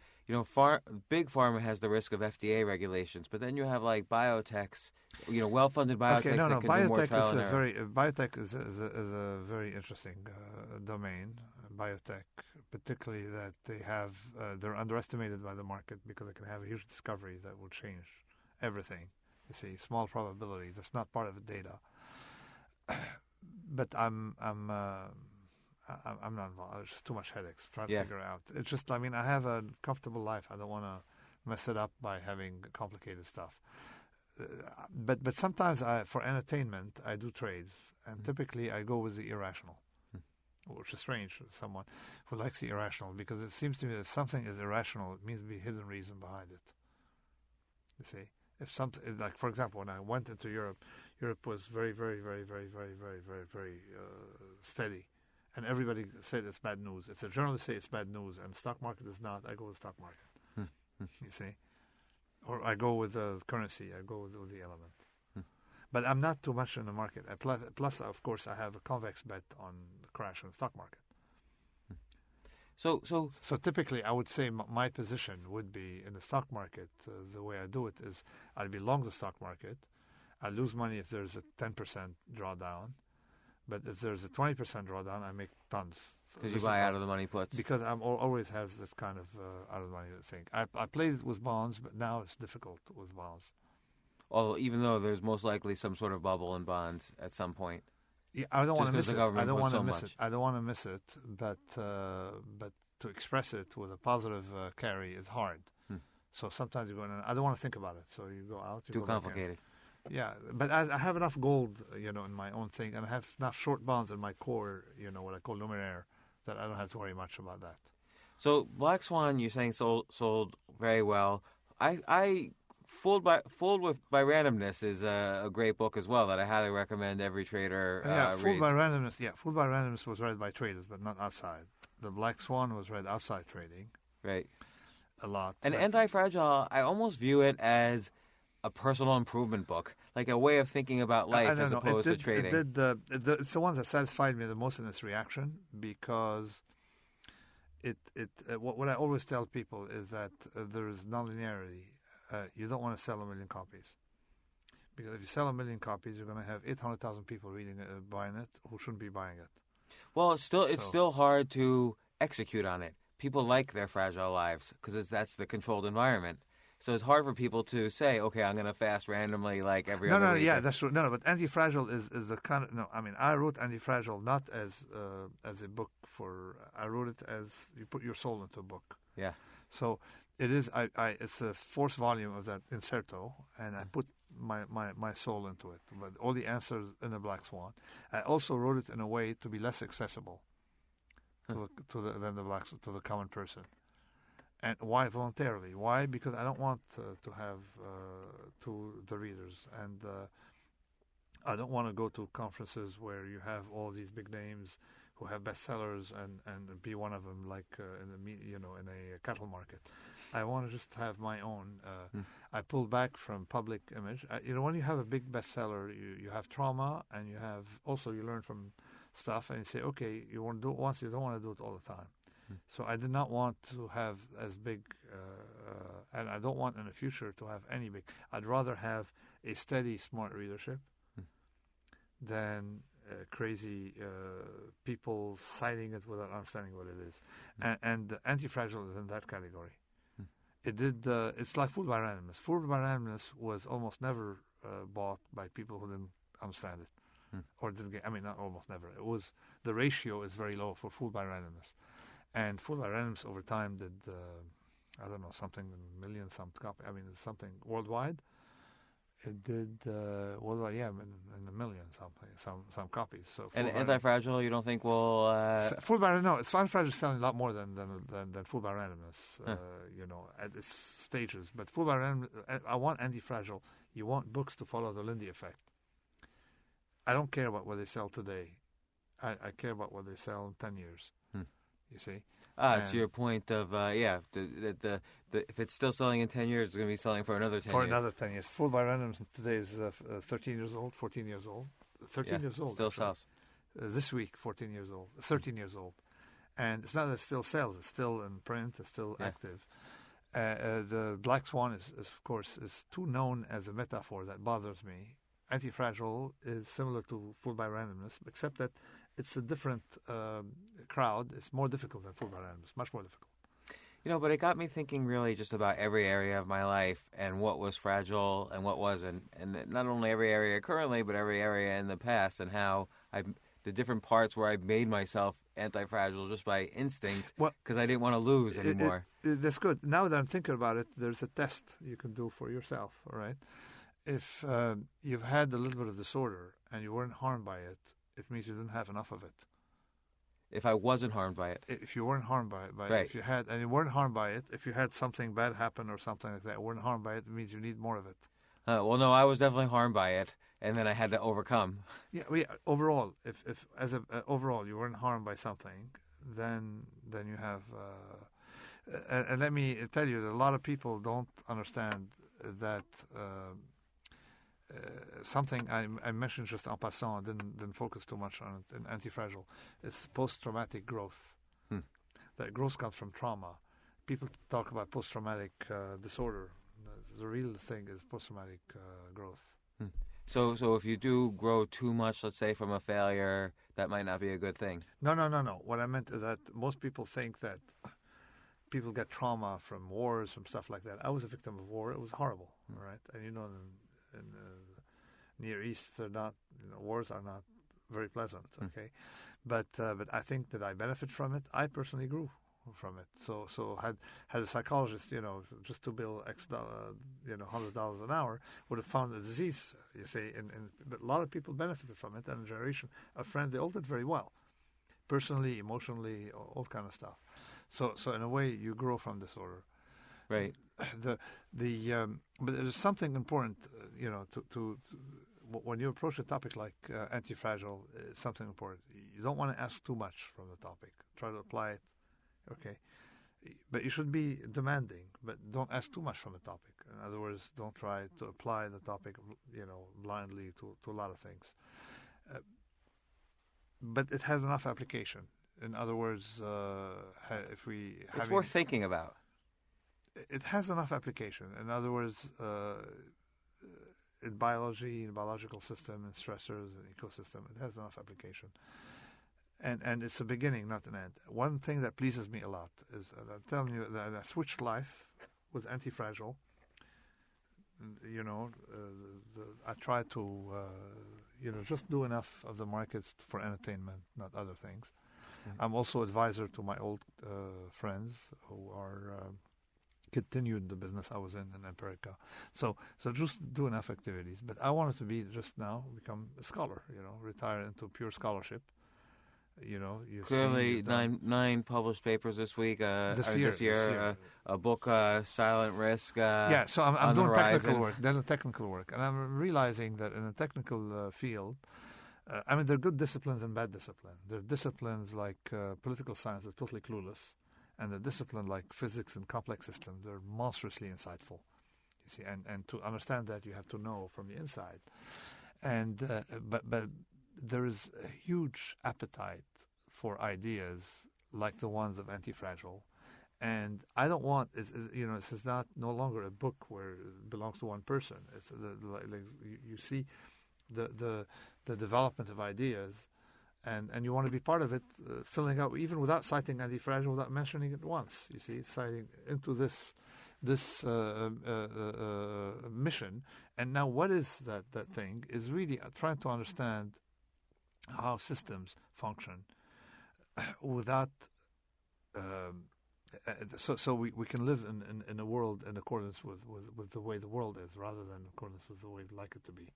big pharma has the risk of FDA regulations, but then you have like biotechs, well-funded biotechs that can do more trial and error. Biotech is a very interesting domain. Biotech, particularly that they're underestimated by the market because they can have a huge discovery that will change everything. You see, small probability. That's not part of the data. But I'm not involved. There's just too much headaches trying to figure it out. It's just, I have a comfortable life. I don't want to mess it up by having complicated stuff. But sometimes for entertainment, I do trades, and typically I go with the irrational, which is strange for someone who likes the irrational, because it seems to me that if something is irrational, it means to be a hidden reason behind it. You see, if something, like for example, when I went into Europe was very, very, very, very, very, very, very, very steady, and everybody said it's bad news. If the journalists say it's bad news and the stock market is not, I go with the stock market. You see? Or I go with the currency. I go with the element. But I'm not too much in the market. Plus, of course, I have a convex bet on the crash in the stock market. So typically, I would say my position would be in the stock market. The way I do it is I'd be long the stock market. I lose money if there's a 10% drawdown. But if there's a 20% drawdown, I make tons. Because you buy out of the money puts. Because I always have this kind of out of the money thing. I played with bonds, but now it's difficult with bonds. Although, even though there's most likely some sort of bubble in bonds at some point. Yeah, I don't want to miss it. I don't want to miss much. it. I don't want to miss it. But to express it with a positive carry is hard. So sometimes you go in and I don't want to think about it. So you go out. Too complicated. Yeah, but I have enough gold, in my own thing, and I have enough short bonds in my core, what I call numeraire, that I don't have to worry much about that. So Black Swan, you're saying sold very well. I Fooled by Randomness is a great book as well that I highly recommend every trader reads. Fooled by Randomness. Yeah, Fooled by Randomness was read by traders, but not outside. The Black Swan was read outside trading. Right. A lot. And Antifragile, I almost view it as a personal improvement book, like a way of thinking about life as opposed to trading. It's the one that satisfied me the most in its reaction because what I always tell people is that there is nonlinearity. You don't want to sell 1 million copies because if you sell 1 million copies, you're going to have 800,000 people reading it, buying it, who shouldn't be buying it. Well, it's still hard to execute on it. People like their fragile lives because that's the controlled environment. So it's hard for people to say, okay, I'm going to fast randomly like every other week. Yeah, that's true. No, but Antifragile is the kind of... No, I mean, I wrote Antifragile not as a book for... I wrote it as you put your soul into a book. Yeah. So it is... it's a fourth volume of that inserto, and I put my soul into it. But all the answers in the Black Swan. I also wrote it in a way to be less accessible than the to the common person. And why voluntarily? Why? Because I don't want to have to the readers, and I don't want to go to conferences where you have all these big names who have bestsellers and be one of them, like in a cattle market. I want to just have my own. I pull back from public image. When you have a big bestseller, you have trauma, and you learn from stuff, and you say, okay, you want to do it once, you don't want to do it all the time. So I did not want to have as big, and I don't want in the future to have any big. I'd rather have a steady, smart readership than crazy people citing it without understanding what it is. And Antifragile is in that category. It's like Fooled by Randomness. Fooled by Randomness was almost never bought by people who didn't understand it. Or didn't get, not almost never. The ratio is very low for Fooled by Randomness. And Fooled by Randomness over time did, something million, something worldwide. It did worldwide, in a million some copies. So and Antifragile, you don't think will? Fooled by Antifragile is selling a lot more than Fooled by Randomness. At its stages. But Fooled by Randomness, I want Antifragile. You want books to follow the Lindy effect. I don't care about what they sell today. I care about what they sell in 10 years. You see? To your point of, if it's still selling in 10 years, it's going to be selling for another 10 years. For another 10 years. Fooled by Randomness today is 13 years old, 14 years old. 13 years old. Still sells. This week, 14 years old, 13 years old. And it's not that it still sells. It's still in print. It's still active. The Black Swan is, of course, is too known as a metaphor that bothers me. Antifragile is similar to Fooled by Randomness, except that it's a different crowd. It's more difficult than Fooled by Randomness, much more difficult. But it got me thinking really just about every area of my life and what was fragile and what wasn't. And not only every area currently, but every area in the past, and how the different parts where I made myself anti-fragile just by instinct because I didn't want to lose anymore. That's good. Now that I'm thinking about it, there's a test you can do for yourself, all right? If you've had a little bit of disorder and you weren't harmed by it, it means you didn't have enough of it. If I wasn't harmed by it. If you weren't harmed by it. Right. If you had, and you weren't harmed by it, if you had something bad happen or something like that, weren't harmed by it, it means you need more of it. Well, no, I was definitely harmed by it. and then I had to overcome. Yeah, overall, if as a overall you weren't harmed by something, then you have. And let me tell you that a lot of people don't understand that something I mentioned just en passant, didn't focus too much on it in Antifragile, is post-traumatic growth. That growth comes from trauma. People talk about post-traumatic disorder. The real thing is post-traumatic growth. So if you do grow too much, let's say from a failure, that might not be a good thing. No. What I meant is that most people think that people get trauma from wars, from stuff like that. I was a victim of war. It was horrible, right? And in Near East, they're not. Wars are not very pleasant. Okay, but I think that I benefit from it. I personally grew from it. So had a psychologist, just to bill X $100 an hour, would have found a disease. You see, but a lot of people benefited from it. And a generation of friends, they all did very well, personally, emotionally, all kind of stuff. So in a way, you grow from disorder. Right. But there's something important, to when you approach a topic like Antifragile, it's something important. You don't want to ask too much from the topic. Try to apply it, okay? But you should be demanding, but don't ask too much from the topic. In other words, don't try to apply the topic, blindly to a lot of things. But it has enough application. In other words, it's worth thinking about. It has enough application. In other words, in biology, in biological system, in stressors, and ecosystem, it has enough application. And it's a beginning, not an end. One thing that pleases me a lot is, I'm telling you, that I switched life with Antifragile. I try to, just do enough of the markets for entertainment, not other things. I'm also advisor to my old friends who are continued the business I was in Empirica. So just do enough activities. But I wanted to become a scholar, retire into pure scholarship. Clearly, nine published papers this week. This year. A book, Silent Risk. So I'm doing technical work, and I'm realizing that in a technical field, there are good disciplines and bad disciplines. There are disciplines like political science that are totally clueless, and the discipline like physics and complex systems, they're monstrously insightful. You see, and to understand that, you have to know from the inside. And but there is a huge appetite for ideas like the ones of Antifragile, and I don't want this is no longer a book where it belongs to one person. It's you see the development of ideas, and you want to be part of it, filling out even without citing Antifragile, without mentioning it once. You see, citing into this mission. And now, what is that thing? Is really trying to understand how systems function without. So we can live in a world in accordance with the way the world is, rather than in accordance with the way we'd like it to be.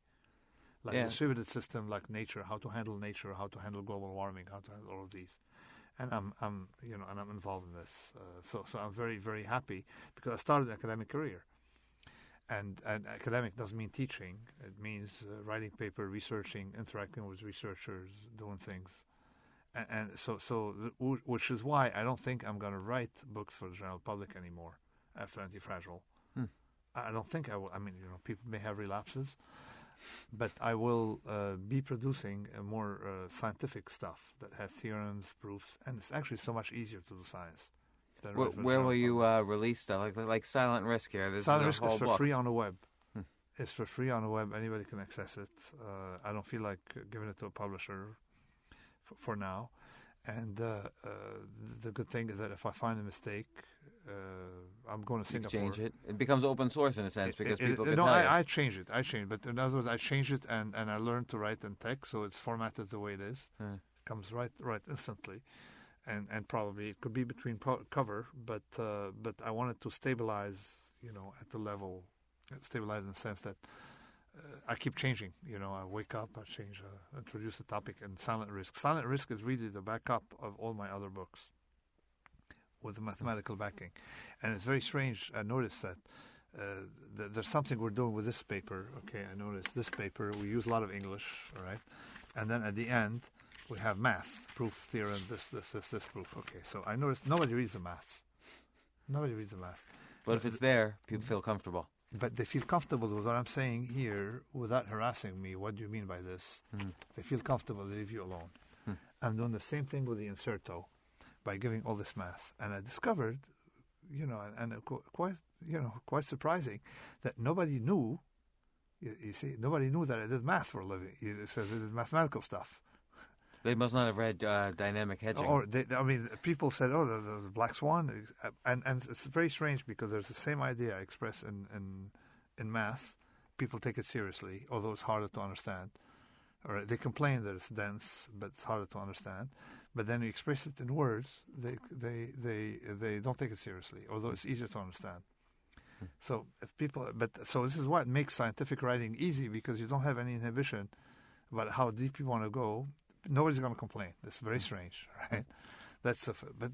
Like a distributed system, like nature, how to handle nature, how to handle global warming, how to handle all of these. And I'm involved in this. So I'm very, very happy, because I started an academic career. And academic doesn't mean teaching. It means writing paper, researching, interacting with researchers, doing things. And which is why I don't think I'm going to write books for the general public anymore after Antifragile. I don't think I will. People may have relapses, but I will be producing more scientific stuff that has theorems, proofs, and it's actually so much easier to do science. Where will you release stuff? Like Silent Risk here? Silent Risk is for free on the web. It's for free on the web. Anybody can access it. I don't feel like giving it to a publisher for now. And the good thing is that if I find a mistake, I'm going to Singapore. Change it. It becomes open source in a sense, because people can tell you. I change it. But in other words, I change it, and I learned to write in text, so it's formatted the way it is. It comes right instantly. And probably it could be between cover, but I wanted to stabilize, at the level, stabilize in the sense that I keep changing. I wake up, I change, introduce a topic, and Silent Risk. Silent Risk is really the backup of all my other books, with the mathematical backing. And it's very strange. I noticed that there's something we're doing with this paper. Okay, I noticed this paper, we use a lot of English, all right? And then at the end, we have math, proof, theorem, this proof. Okay, so I noticed nobody reads the maths. Nobody reads the math. But if it's there, people feel comfortable. But they feel comfortable with what I'm saying here without harassing me. What do you mean by this? They feel comfortable. They leave you alone. I'm doing the same thing with the inserto by giving all this math. And I discovered, quite surprising that nobody knew. You see, nobody knew that I did math for a living. It says it is mathematical stuff. They must not have read dynamic hedging. Or people said, "Oh, the Black Swan," and it's very strange because there's the same idea expressed in math. People take it seriously, although it's harder to understand. Or they complain that it's dense, but it's harder to understand. But then you express it in words, they don't take it seriously, although it's easier to understand. So so this is what makes scientific writing easy, because you don't have any inhibition about how deep you want to go. Nobody's going to complain. It's very strange, right? But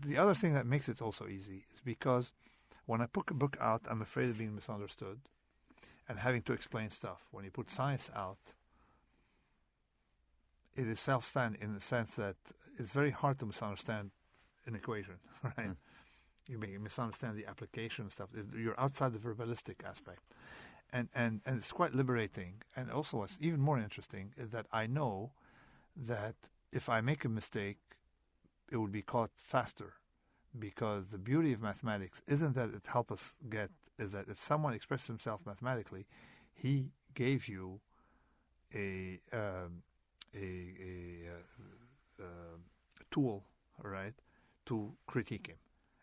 the other thing that makes it also easy is because when I put a book out, I'm afraid of being misunderstood and having to explain stuff. When you put science out, it is self-stand in the sense that it's very hard to misunderstand an equation, right? You may misunderstand the application stuff. You're outside the verbalistic aspect. And it's quite liberating. And also what's even more interesting is that I know that if I make a mistake, it will be caught faster. Because the beauty of mathematics isn't that it helps us is that if someone expresses himself mathematically, he gave you a tool, right, to critique him.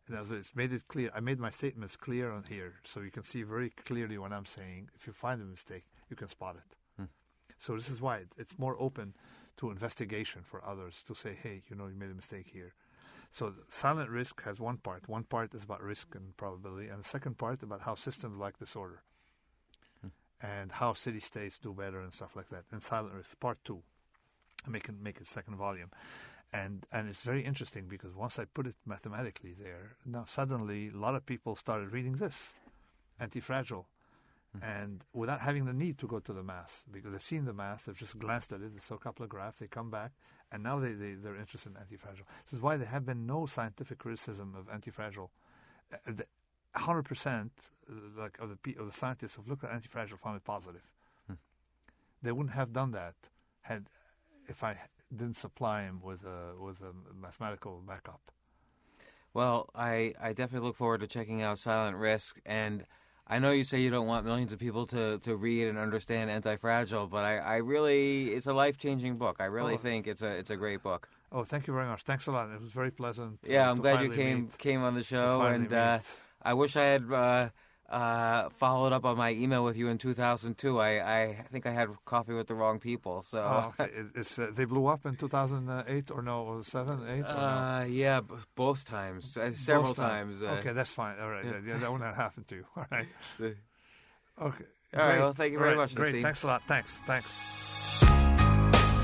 In other words, it's made it clear. I made my statements clear on here, so you can see very clearly what I'm saying. If you find a mistake, you can spot it. So this is why it's more open to investigation for others to say, hey, you made a mistake here. So silent risk has one part. One part is about risk and probability, and the second part about how systems like disorder and how city-states do better and stuff like that. And silent risk, part 2. I make it second volume. And it's very interesting because once I put it mathematically there, now suddenly a lot of people started reading this, Antifragile, and without having the need to go to the math, because they've seen the math, they've just glanced at it, they saw a couple of graphs, they come back, and now they're interested in Antifragile. This is why there have been no scientific criticism of Antifragile. 100% of the scientists who've looked at Antifragile found it positive. They wouldn't have done that if I didn't supply him with a mathematical backup. Well, I definitely look forward to checking out Silent Risk, and I know you say you don't want millions of people to read and understand Antifragile, but I really, it's a life-changing book. I really think it's a great book. Oh, thank you very much. Thanks a lot. It was very pleasant. Yeah, I'm glad you came on the show, and I wish I had followed up on my email with you in 2002. I think I had coffee with the wrong people. So they blew up in 2008 or no, 7, 8? Or no? Yeah, both times, several times. Okay, that's fine. All right, yeah, that won't happen to you. All right. Okay. All right. Well, thank you very much. Great. Thanks a lot. Thanks.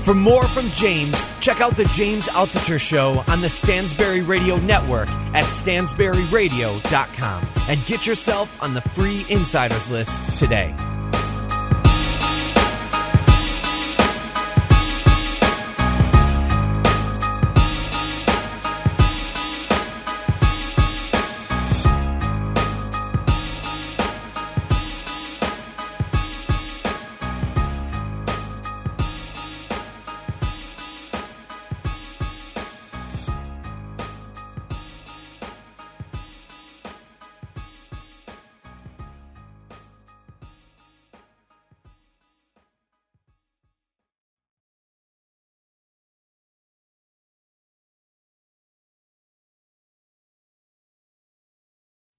For more from James, check out the James Altucher Show on the Stansberry Radio Network at stansberryradio.com and get yourself on the free insiders list today.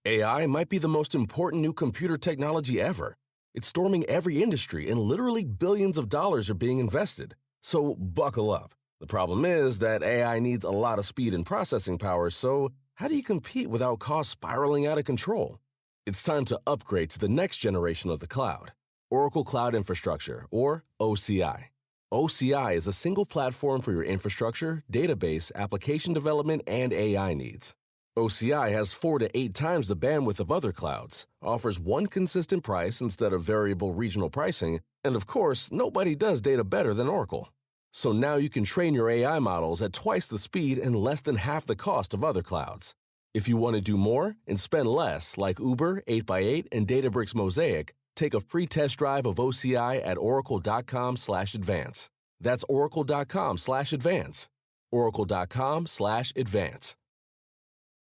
AI might be the most important new computer technology ever. It's storming every industry, and literally billions of dollars are being invested. So buckle up. The problem is that AI needs a lot of speed and processing power, so how do you compete without costs spiraling out of control? It's time to upgrade to the next generation of the cloud, Oracle Cloud Infrastructure, or OCI. OCI is a single platform for your infrastructure, database, application development, and AI needs. OCI has 4 to 8 times the bandwidth of other clouds, offers one consistent price instead of variable regional pricing, and of course, nobody does data better than Oracle. So now you can train your AI models at twice the speed and less than half the cost of other clouds. If you want to do more and spend less, like Uber, 8x8, and Databricks Mosaic, take a free test drive of OCI at oracle.com/advance. That's oracle.com/advance. oracle.com/advance.